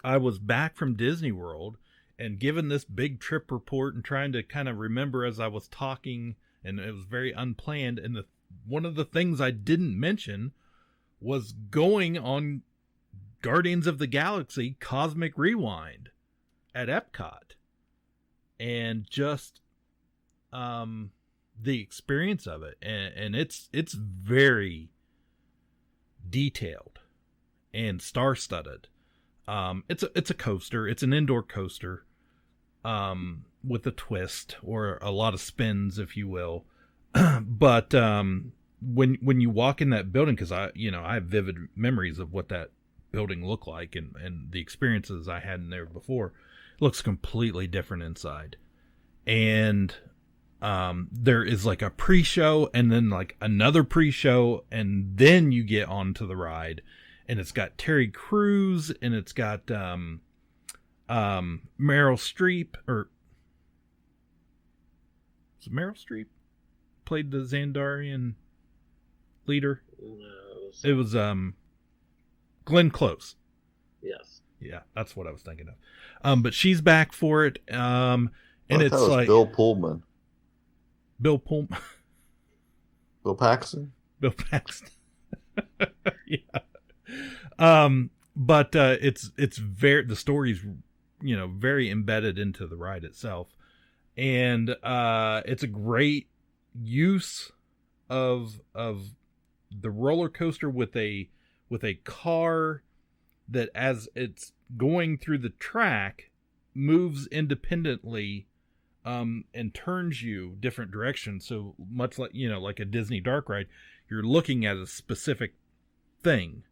I was back from Disney World and given this big trip report and trying to kind of remember as I was talking, and it was very unplanned. And one of the things I didn't mention was going on Guardians of the Galaxy Cosmic Rewind at Epcot, and just the experience of it, and it's very detailed and star-studded. It's a coaster. It's an indoor coaster with a twist, or a lot of spins, if you will. But when you walk in that building, because I have vivid memories of what that building looked like, and the experiences I had in there before, it looks completely different inside. And there is like a pre-show, and then like another pre-show, and then you get onto the ride. And it's got Terry Crews, and it's got Meryl Streep, or is it Meryl Streep played the Xandarian leader? No, it was Glenn Close. Yes. Yeah, that's what I was thinking of. But she's back for it. And it's like Bill Pullman. Bill Pullman. Bill Paxton. Bill Paxton. Yeah. But it's very, the story's, very embedded into the ride itself. And, it's a great use of the roller coaster with a car that, as it's going through the track, moves independently, and turns you different directions. So much like, like a Disney dark ride, you're looking at a specific thing.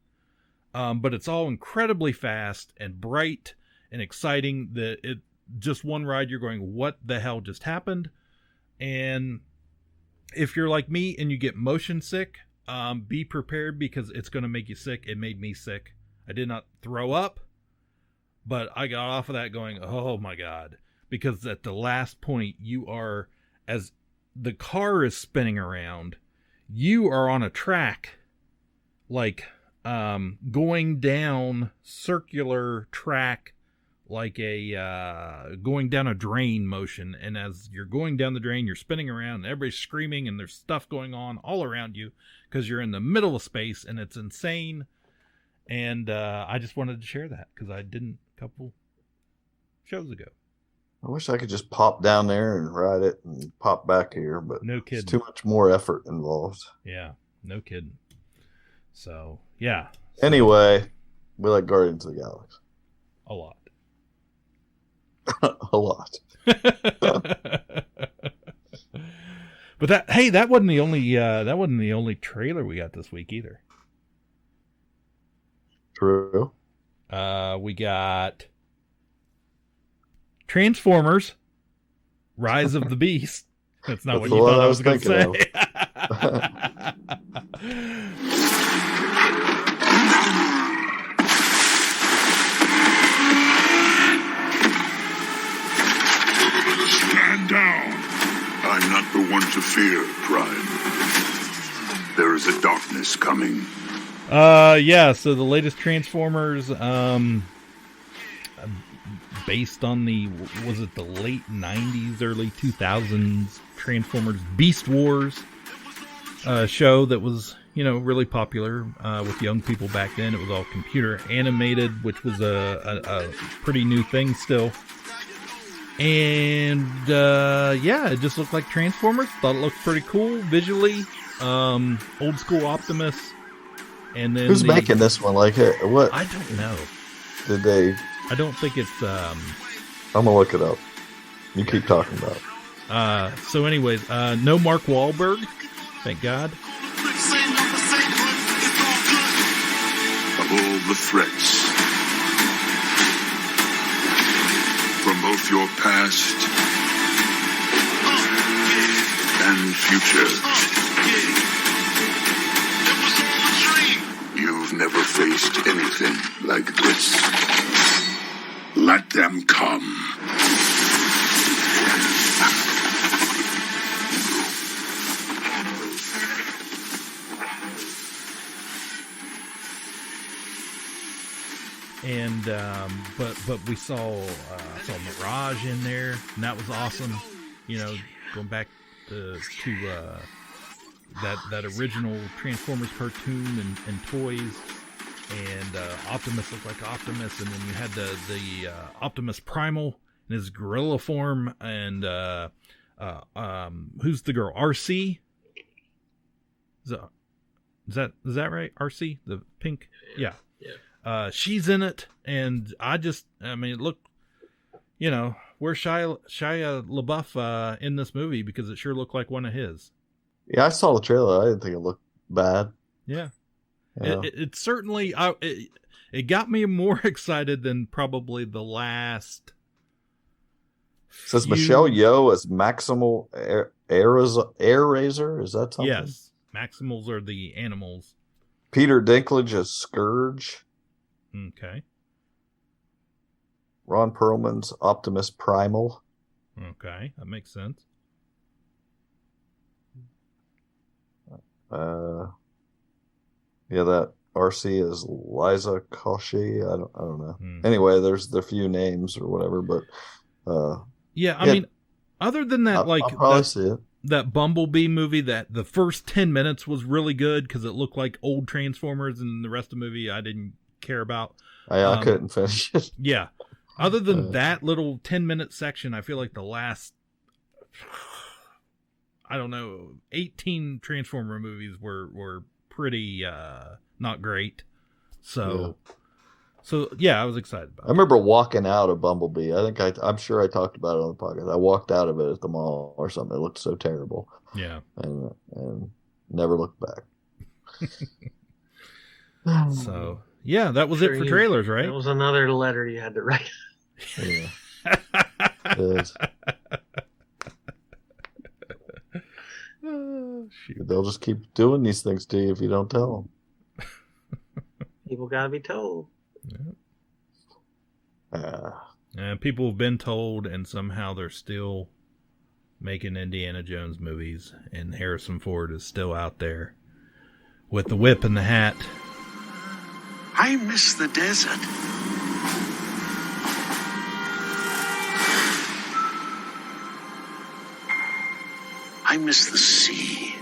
But it's all incredibly fast and bright and exciting. Just one ride, you're going, what the hell just happened? And if you're like me and you get motion sick, be prepared, because it's going to make you sick. It made me sick. I did not throw up, but I got off of that going, oh my God, because at the last point, you are, as the car is spinning around, you are on a track, like, going down circular track, a going down a drain motion, and as you're going down the drain, you're spinning around, and everybody's screaming, and there's stuff going on all around you because you're in the middle of space, and it's insane. And I just wanted to share that because I didn't a couple shows ago. I wish I could just pop down there and ride it and pop back here, but no kidding. It's too much more effort involved. Yeah, no kidding. So, yeah. Anyway, we like Guardians of the Galaxy. A lot. A lot. But that wasn't the only trailer we got this week either. True. We got Transformers: Rise of the Beast. That's not what you thought I was going to say. Stand down. I'm not the one to fear, Prime. There is a darkness coming. Yeah, so the latest Transformers, based on was it the late 90s, early 2000s Transformers Beast Wars show that was, really popular with young people back then. It was all computer animated, which was a pretty new thing still. And, it just looked like Transformers. Thought it looked pretty cool visually. Old school Optimus. And then who's making this one? Like, what? I don't know. Did they? I don't think it's. I'm gonna look it up. You keep talking about it. So, anyways, no Mark Wahlberg. Thank God. Of all the threats from both your past and future. You've never faced anything like this. Let them come. And but we saw Mirage in there, and that was awesome. Going back to that original Transformers cartoon and toys, and Optimus looked like Optimus, and then you had the Optimus Primal in his gorilla form, and who's the girl? RC? Is that right? RC, the pink, yeah. She's in it, and it looked, where's Shia LaBeouf in this movie, because it sure looked like one of his. Yeah, I saw the trailer. I didn't think it looked bad. Yeah. It certainly, it got me more excited than probably the last. Says Michelle Yeoh as Maximal Air Razor. Is that something? Yes. Maximals are the animals. Peter Dinklage as Scourge. Okay. Ron Perlman's Optimus Primal. Okay, that makes sense. That RC is Liza Koshy. I don't know. Anyway, there's the few names or whatever, but I mean, other than that, I'll probably see it. That Bumblebee movie, that the first 10 minutes was really good because it looked like old Transformers, and the rest of the movie I didn't care about. I couldn't finish it. Yeah. Other than that little 10-minute section, I feel like the last, 18 Transformer movies were pretty not great. So I was excited about it. I remember walking out of Bumblebee. I'm sure I talked about it on the podcast. I walked out of it at the mall or something. It looked so terrible. Yeah. And never looked back. So, yeah, that was it for trailers, right? That was another letter you had to write. Yeah. It is. Oh, shoot. They'll just keep doing these things to you if you don't tell them. People gotta be told. And people have been told, and somehow they're still making Indiana Jones movies, and Harrison Ford is still out there with the whip and the hat. I miss the desert. I miss the sea.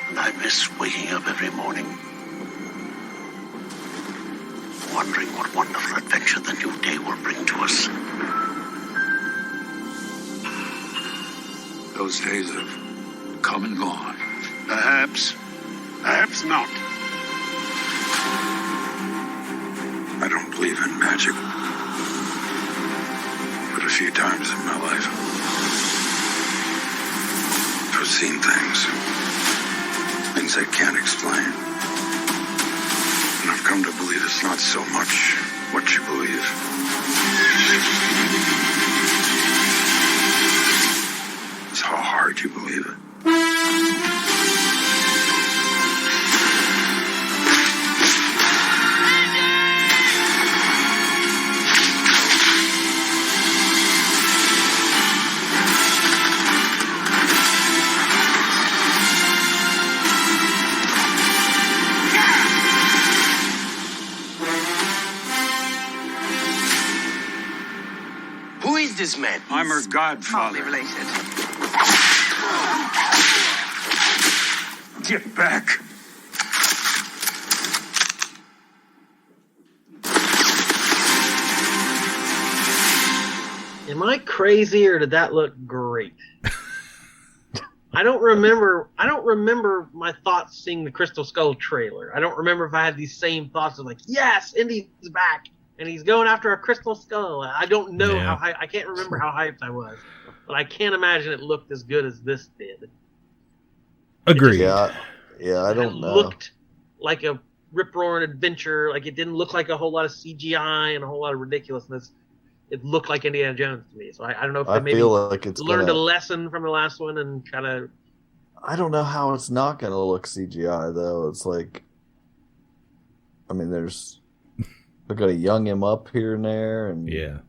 And I miss waking up every morning, wondering what wonderful adventure the new day will bring to us. Those days have come and gone. Perhaps. Perhaps not. I don't believe in magic. But a few times in my life, I've seen things I can't explain. And I've come to believe it's not so much what you believe. It's how hard you believe it. This man. I'm her godfather. Hardly related. Get back. Am I crazy or did that look great? I don't remember my thoughts seeing the Crystal Skull trailer. I don't remember if I had these same thoughts of like, yes, Indy's back. And he's going after a crystal skull. I don't know how high, I can't remember how hyped I was, but I can't imagine it looked as good as this did. Agreed. Yeah, I don't know. It looked like a rip-roaring adventure. Like it didn't look like a whole lot of CGI and a whole lot of ridiculousness. It looked like Indiana Jones to me. So I don't know if they maybe feel like it's learned a lesson from the last one and kind of. I don't know how it's not going to look CGI though. It's like, I mean, they're going to young him up here and there, and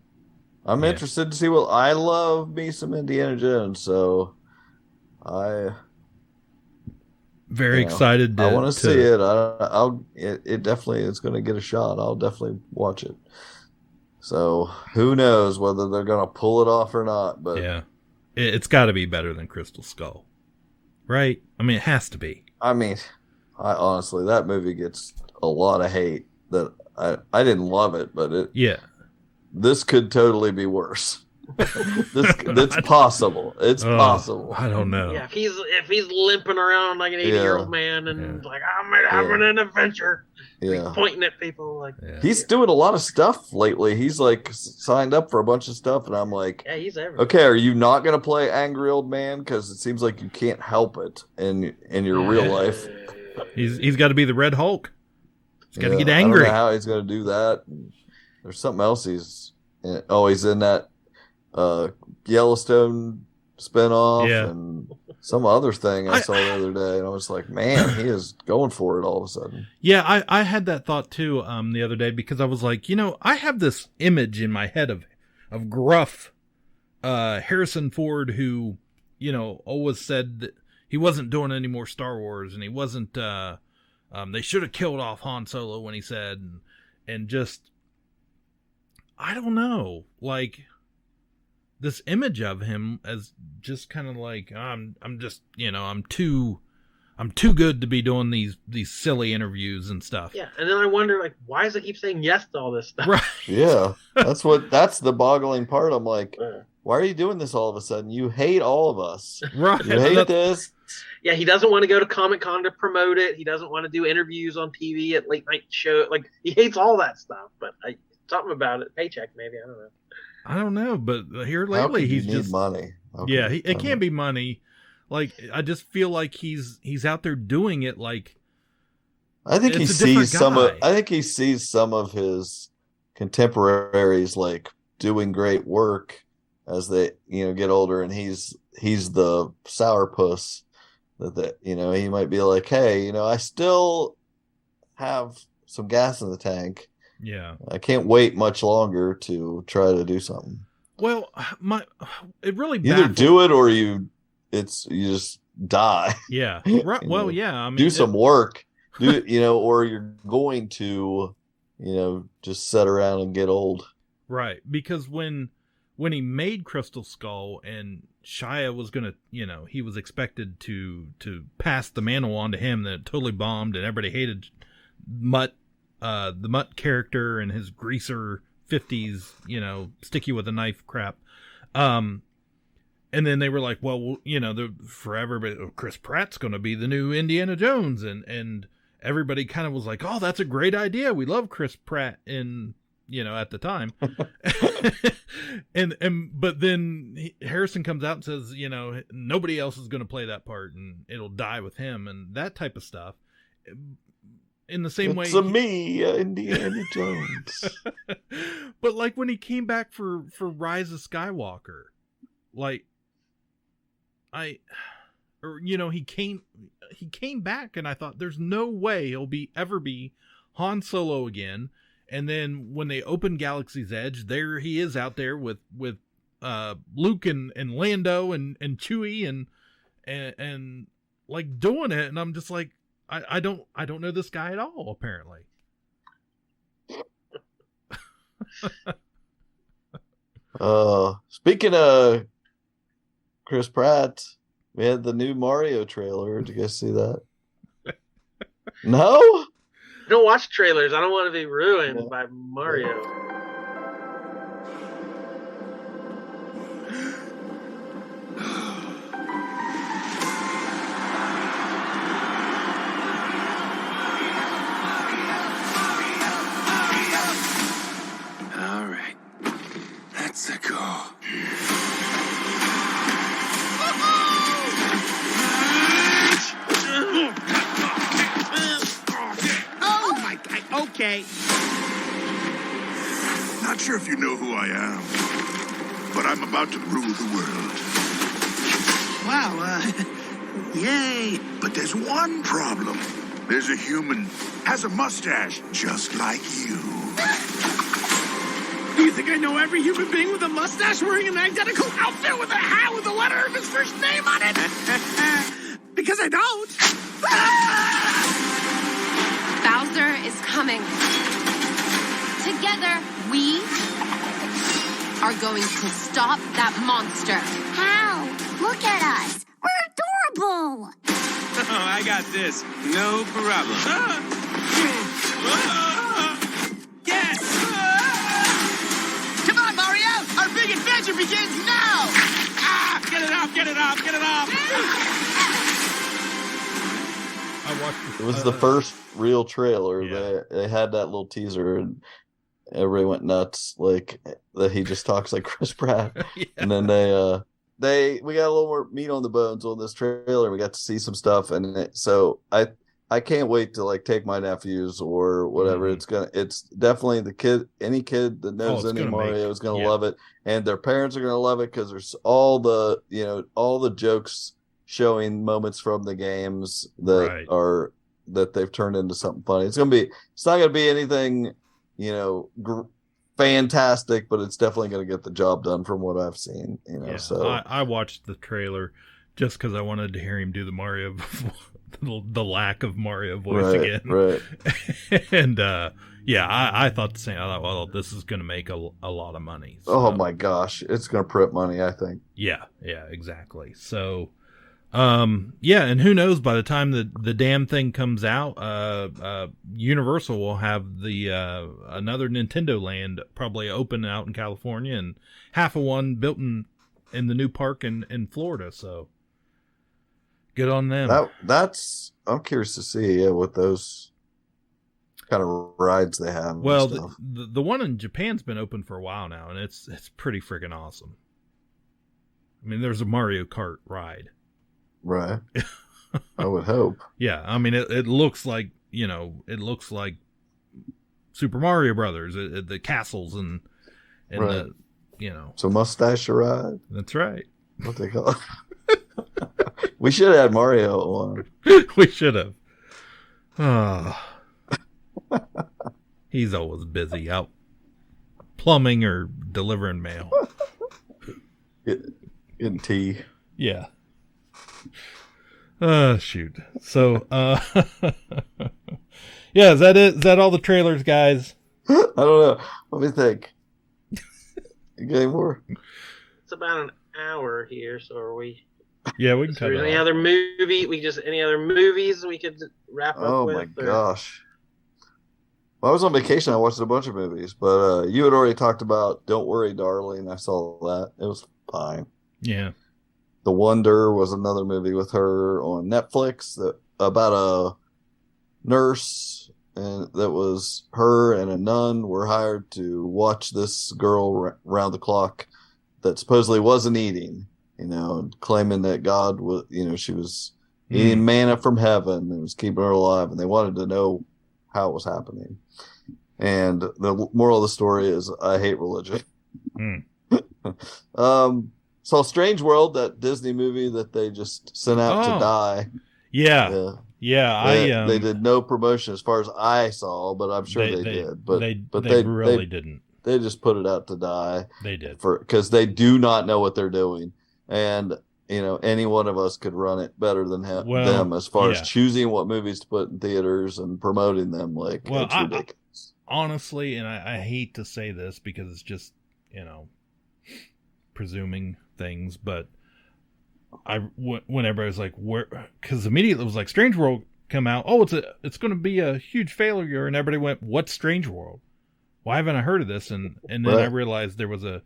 I'm interested to see what. I love me some Indiana Jones, so very excited. I want to see it. It definitely is going to get a shot. I'll definitely watch it. So who knows whether they're going to pull it off or not? But yeah, it's got to be better than Crystal Skull, right? I mean, it has to be. I mean, I honestly, that movie gets a lot of hate. That I didn't love it, but this could totally be worse. It's possible. It's possible. I don't know. Yeah, if he's limping around like an 80-year-old man and like I'm having an adventure, he's pointing at people like he's doing a lot of stuff lately. He's like signed up for a bunch of stuff, and I'm like, he's everywhere. Okay, are you not going to play angry old man? Because it seems like you can't help it in your real life. He's got to be the Red Hulk. He's got to get angry. I don't know how he's going to do that. There's something else he's in. Oh, he's in that Yellowstone spinoff and some other thing I saw the other day, and I was like, man, he is going for it all of a sudden. Yeah, I had that thought too the other day, because I was like, I have this image in my head of gruff Harrison Ford, who always said that he wasn't doing any more Star Wars, and he wasn't they should have killed off Han Solo when he said, and just I don't know, like this image of him as just kind of like I'm just I'm too good to be doing these silly interviews and stuff. Yeah, and then I wonder like why does it keep saying yes to all this stuff? Right. Yeah, that's the boggling part. I'm like, why are you doing this all of a sudden? You hate all of us. Right. You hate this. Yeah, he doesn't want to go to Comic-Con to promote it. He doesn't want to do interviews on TV at late night show. Like he hates all that stuff. But something about it, paycheck maybe. I don't know, but here lately he's just money. Okay. Yeah, it can't be money. Like I just feel like he's out there doing it. Like I think he sees some of his contemporaries like doing great work as they get older, and he's the sourpuss that he might be like, hey, I still have some gas in the tank. Yeah, I can't wait much longer to try to do something. Well, it really either do it or you just die. Yeah, right. Well, yeah. I mean, do some work, or you're going to, just sit around and get old. Right, because when when he made Crystal Skull and Shia was gonna, he was expected to pass the mantle on to him, that it totally bombed and everybody hated Mutt, the Mutt character and his greaser 50s, stick you with a knife crap. And then they were like, well, forever, but Chris Pratt's going to be the new Indiana Jones. And everybody kind of was like, oh, that's a great idea. We love Chris Pratt at the time. But then Harrison comes out and says, nobody else is going to play that part and it'll die with him and that type of stuff. In the same way, Indiana Jones. But like when he came back for Rise of Skywalker, like he came back and I thought there's no way he'll ever be Han Solo again. And then when they opened Galaxy's Edge, there he is out there with Luke and Lando and Chewie and like doing it, and I'm just like, I don't know this guy at all, apparently. Speaking of Chris Pratt, we had the new Mario trailer. Did you guys see that? No? I don't watch trailers. I don't want to be ruined by Mario. All right. Let's go. Oh my God. Okay. Not sure if you know who I am, but I'm about to rule the world. Wow, yay. But there's one problem. There's a human, has a mustache, just like you. Do you think I know every human being with a mustache wearing an identical outfit with a hat with the letter of his first name on it? Because I don't. Bowser is coming. Together, we are going to stop that monster. How? Look at us. We're adorable. Oh, I got this. No problem. Yes! Come on, Mario! Our big adventure begins now! Get it off, get it off, get it off! I watched It was the first real trailer. Yeah. They had that little teaser and everybody went nuts, like that he just talks like Chris Pratt. Yeah. And then we got a little more meat on the bones on this trailer. We got to see some stuff, and so I can't wait to like take my nephews or whatever. Mm-hmm. It's definitely any kid that knows any Mario is gonna love it, and their parents are gonna love it because there's all the jokes showing moments from the games that they've turned into something funny. It's not gonna be anything fantastic, but it's definitely going to get the job done from what I've seen. So I watched the trailer just because I wanted to hear him do the Mario, the lack of Mario voice again. Right. And I thought the same. I thought, well, this is going to make a lot of money. So, oh my gosh, it's going to print money, I think. Yeah, exactly. So. And who knows, by the time the damn thing comes out, Universal will have the another Nintendo Land probably open out in California and half of one built in the new park in Florida. So good on them. I'm curious to see what those kind of rides they have. Well, the one in Japan's been open for a while now, and it's pretty freaking awesome. I mean, there's a Mario Kart ride. Right. I would hope. Yeah, I mean, it looks like, Super Mario Brothers, the castles and right. the, So mustache ride. That's right. What they call it. We should have had Mario on. We should have. Oh. He's always busy out plumbing or delivering mail. Getting tea. Yeah. Shoot. So, yeah, is that it? Is that all the trailers, guys? I don't know. Let me think. You got any more? It's about an hour here, so are we? Yeah, we can cut it off. Any other movies we could wrap up with? Oh my gosh. Well, I was on vacation. I watched a bunch of movies, but you had already talked about Don't Worry, Darling. I saw that. It was fine. Yeah. The Wonder was another movie with her on Netflix about a nurse, and that was her and a nun were hired to watch this girl round the clock that supposedly wasn't eating, and claiming that God was, she was eating manna from heaven and was keeping her alive, and they wanted to know how it was happening. And the moral of the story is I hate religion. Saw Strange World, that Disney movie that they just sent out to die. Yeah. They did no promotion as far as I saw, but I'm sure they did. But they really didn't. They just put it out to die. They did. Because they do not know what they're doing. And, any one of us could run it better than them as far as choosing what movies to put in theaters and promoting them. It's ridiculous. Honestly, and I hate to say this because it's just, presuming things, but whenever I was like, because immediately it was like Strange World come out. Oh, it's going to be a huge failure. And everybody went, what's Strange World? Why haven't I heard of this? And then I realized there was the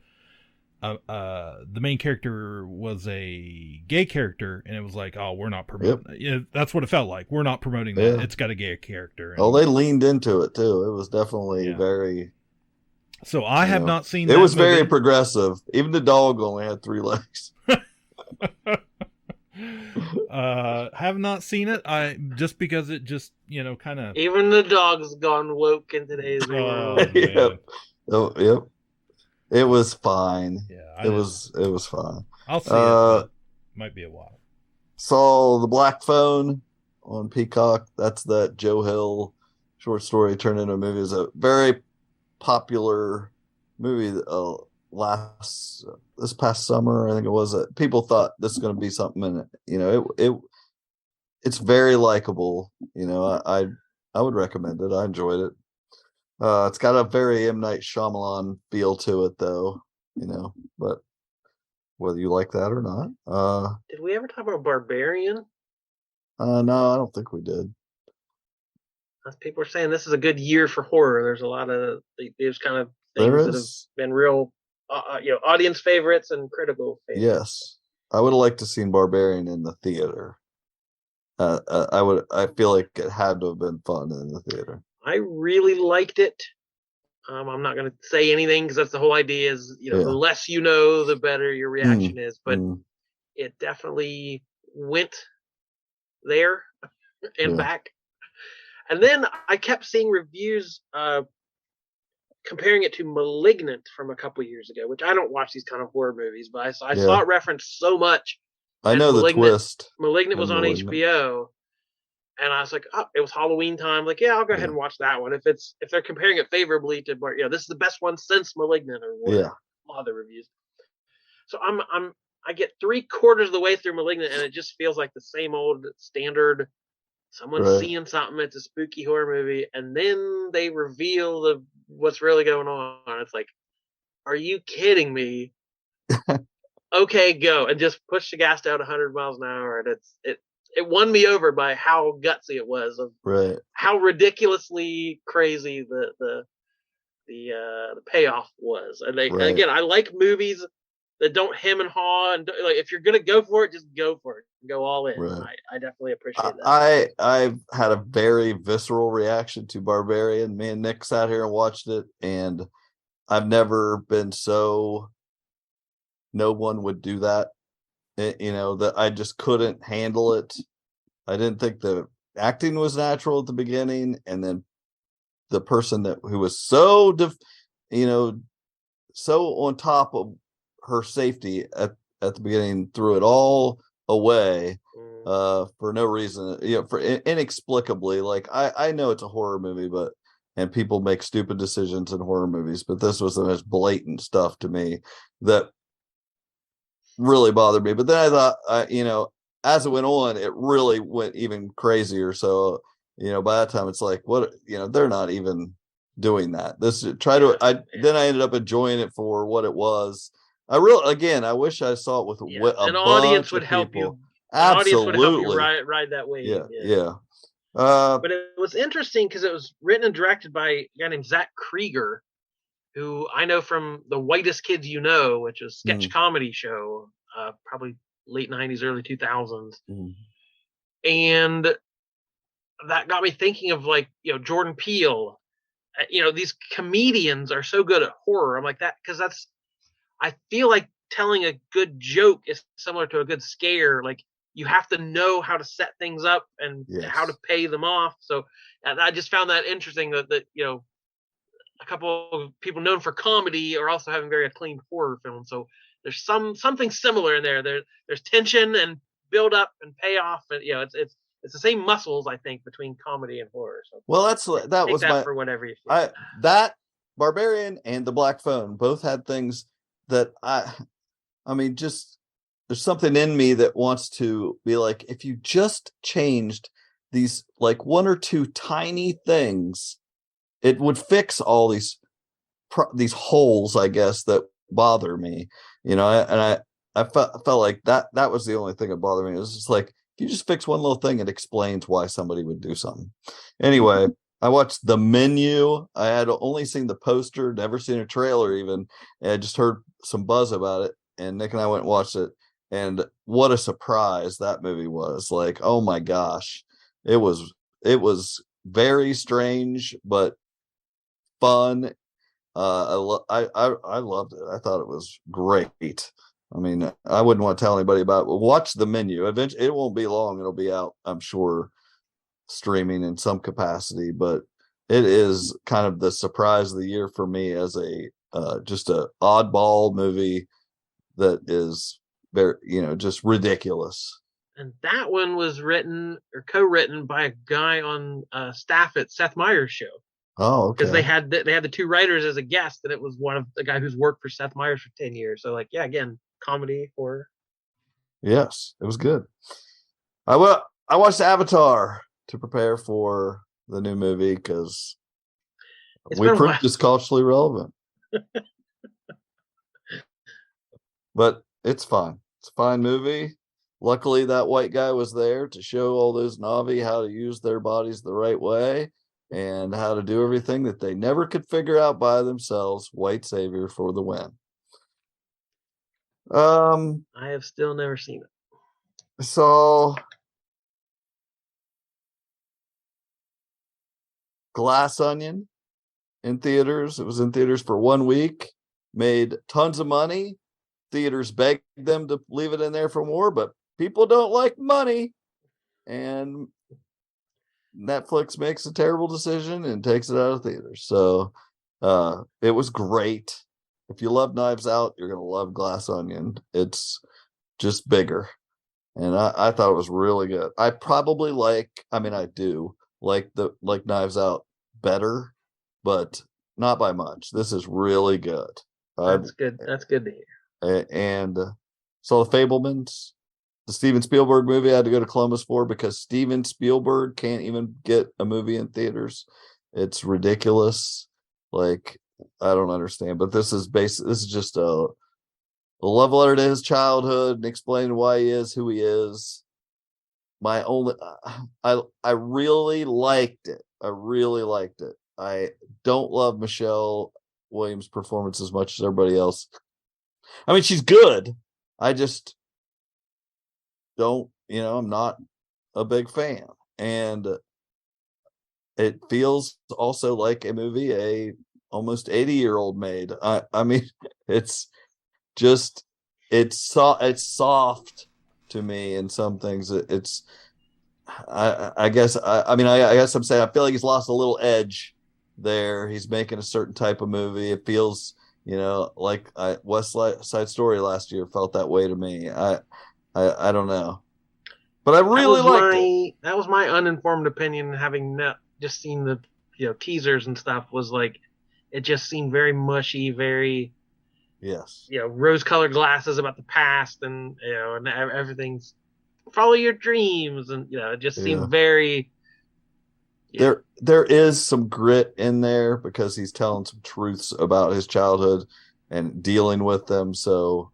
main character was a gay character, and it was like, oh, we're not promoting. That's what it felt like. We're not promoting that. It's got a gay character. And, they leaned into it too. It was definitely very. So I have not seen. It was very progressive. Even the dog only had 3 legs. Have not seen it. Just because it just kind of. Even the dog's gone woke in today's world. Yep. It was fine. Yeah, it was fine. I'll see it. Might be a while. Saw The Black Phone on Peacock. That's that Joe Hill short story turned into a movie. It's a very popular movie this past summer, I think it was. People thought this is going to be something in it. It's very likable. I would recommend it. I enjoyed it. It's got a very M. Night Shyamalan feel to it, though. But whether you like that or not. Did we ever talk about Barbarian? No, I don't think we did. People are saying this is a good year for horror. There's a lot of these kind of things that have been real, audience favorites and critical favorites. Yes, I would have liked to seen Barbarian in the theater. I feel like it had to have been fun in the theater. I really liked it. I'm not going to say anything because that's the whole idea. Is the less you know, the better your reaction is. But it definitely went there and back. And then I kept seeing reviews comparing it to Malignant from a couple years ago, which I don't watch these kind of horror movies, but I saw it referenced so much. I know the twist. Malignant was on HBO, and I was like, oh, it was Halloween time. Like, I'll go ahead and watch that one. If they're comparing it favorably to, this is the best one since Malignant or whatever. A lot of the reviews. So I get 3/4 of the way through Malignant, and it just feels like the same old standard. Someone's seeing something. It's a spooky horror movie, and then they reveal what's really going on. It's like, are you kidding me? Okay, go, and just push the gas down 100 miles an hour, and it won me over by how gutsy it was, of how ridiculously crazy the payoff was. And again, I like movies that don't hem and haw, and like, if you're gonna go for it, just go for it, go all in. I definitely appreciate that. I've had a very visceral reaction to Barbarian. Me and Nick sat here and watched it, and I've never been so no one would do that. That I just couldn't handle it. I didn't think the acting was natural at the beginning, and then the person who was so on top of her safety at the beginning threw it all away for no reason, for inexplicably. Like, I know it's a horror movie, and people make stupid decisions in horror movies, but this was the most blatant stuff to me that really bothered me. But then I thought, as it went on, it really went even crazier. So, by that time it's like, what, they're not even doing that. Then I ended up enjoying it for what it was. I wish I saw it with an audience would help you. An audience would help you ride that wave. Yeah. But it was interesting because it was written and directed by a guy named Zach Krieger, who I know from The Whitest Kids You Know, which is a sketch comedy show, probably late 90s, early 2000s. And that got me thinking of Jordan Peele. These comedians are so good at horror. I'm like that because I feel like telling a good joke is similar to a good scare. Like you have to know how to set things up and how to pay them off. So I just found that interesting that a couple of people known for comedy are also having very acclaimed horror films. So there's something similar in there. There's tension and build up and payoff, and it's the same muscles, I think, between comedy and horror. So that was for whatever you feel. That Barbarian and The Black Phone both had things that I mean, just there's something in me that wants to be like, if you just changed these like one or two tiny things, it would fix all these holes, I guess, that bother me. And I felt like that was the only thing that bothered me. It was just like, if you just fix one little thing, it explains why somebody would do something. Anyway, I watched The Menu. I had only seen the poster, never seen a trailer even. And I just heard some buzz about it. And Nick and I went and watched it. And what a surprise that movie was. Like, oh my gosh. It was very strange, but fun. I loved it. I thought it was great. I mean, I wouldn't want to tell anybody about it, but watch The Menu. Eventually, it won't be long. It'll be out, I'm sure, streaming in some capacity, but it is kind of the surprise of the year for me as just a oddball movie that is very, just ridiculous. And that one was written or co-written by a guy on staff at Seth Meyers' show. Oh, okay. Because they had the two writers as a guest, and it was one of the guy who's worked for Seth Meyers for 10 years. So again, comedy, horror. Yes, it was good. I watched Avatar to prepare for the new movie because we proved it's culturally relevant. But it's fine. It's a fine movie. Luckily, that white guy was there to show all those Na'vi how to use their bodies the right way and how to do everything that they never could figure out by themselves. White savior for the win. I have still never seen it. So Glass Onion in theaters. It was in theaters for 1 week, made tons of money. Theaters begged them to leave it in there for more, but people don't like money. And Netflix makes a terrible decision and takes it out of theaters. So it was great. If you love Knives Out, you're going to love Glass Onion. It's just bigger. And I thought it was really good. I do like Knives Out better, but not by much. This is really good. That's good. That's good to hear. And saw the Fabelmans, the Steven Spielberg movie. I had to go to Columbus for because Steven Spielberg can't even get a movie in theaters. It's ridiculous. Like, I don't understand. But this is just a love letter to his childhood and explaining why he is who he is. I really liked it. I don't love Michelle Williams' performance as much as everybody else. I mean, she's good. I just don't, I'm not a big fan. And it feels also like a movie a almost 80-year-old made. I mean, it's soft to me in some things. I guess I'm saying I feel like he's lost a little edge there. He's making a certain type of movie. It feels, like West Side Story last year felt that way to me. I don't know, but I really liked it. That was my uninformed opinion, having just seen the teasers and stuff. Was like, it just seemed very mushy, very rose-colored glasses about the past, and and everything's follow your dreams, and it just seemed very There is some grit in there because he's telling some truths about his childhood and dealing with them. So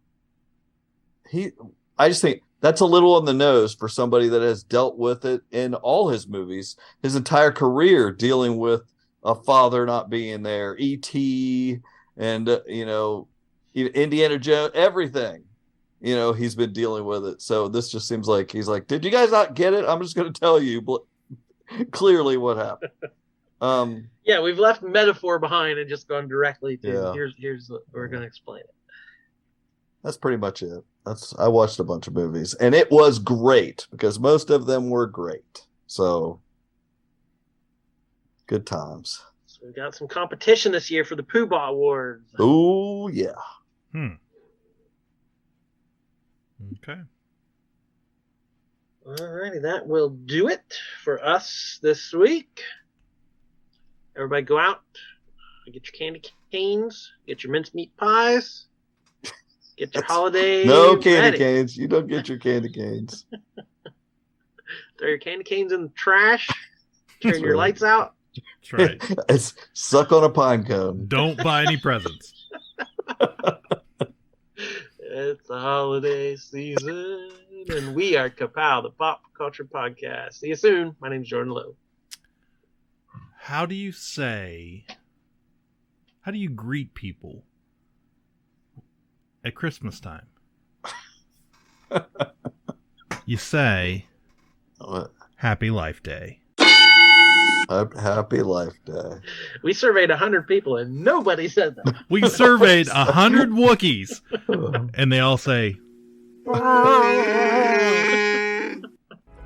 I just think that's a little on the nose for somebody that has dealt with it in all his movies, his entire career, dealing with a father not being there, E.T. and Indiana Jones, everything. He's been dealing with it. So this just seems like he's like, did you guys not get it? I'm just going to tell you clearly what happened. Yeah, we've left metaphor behind and just gone directly to here's what we're going to explain it. That's pretty much it. I watched a bunch of movies, and it was great because most of them were great. So good times. So we got some competition this year for the Pooh Bah Awards. Oh yeah. Okay. Alrighty, that will do it for us this week. Everybody go out, get your candy canes, get your mincemeat pies, get your holiday. No candy canes. You don't get your candy canes. Throw your candy canes in the trash. Turn your lights out. That's right. It's suck on a pine cone. Don't buy any presents. It's the holiday season, and we are Ka-Pow, the pop culture podcast. See you soon. My name is Jordan Lowe. How do you greet people at Christmas time? You say, Happy Life Day. Happy Life Day. We surveyed 100 people and nobody said that. We surveyed 100 Wookiees and they all say,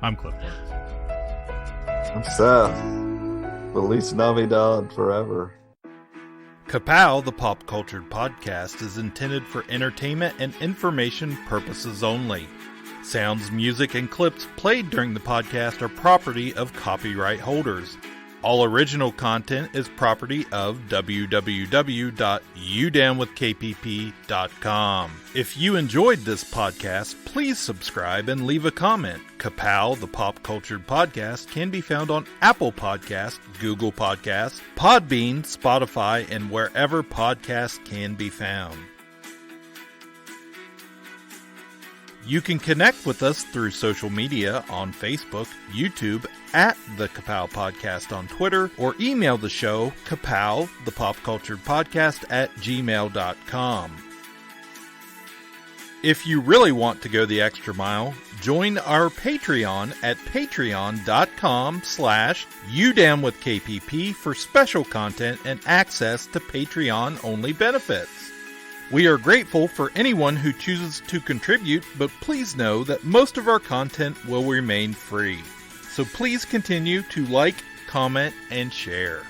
I'm Cliff. I'm Seth. Feliz Navidad forever. Ka-Pow, the pop culture podcast, is intended for entertainment and information purposes only. Sounds, music, and clips played during the podcast are property of copyright holders. All original content is property of www.udownwithkpp.com. If you enjoyed this podcast, please subscribe and leave a comment. Ka-Pow, the pop culture podcast, can be found on Apple Podcasts, Google Podcasts, Podbean, Spotify, and wherever podcasts can be found. You can connect with us through social media on Facebook, YouTube, at the Ka-Pow Podcast on Twitter, or email the show, Ka-Pow, the pop culture podcast @gmail.com. If you really want to go the extra mile, join our Patreon at patreon.com/udownwithkpp for special content and access to Patreon-only benefits. We are grateful for anyone who chooses to contribute, but please know that most of our content will remain free. So please continue to like, comment, and share.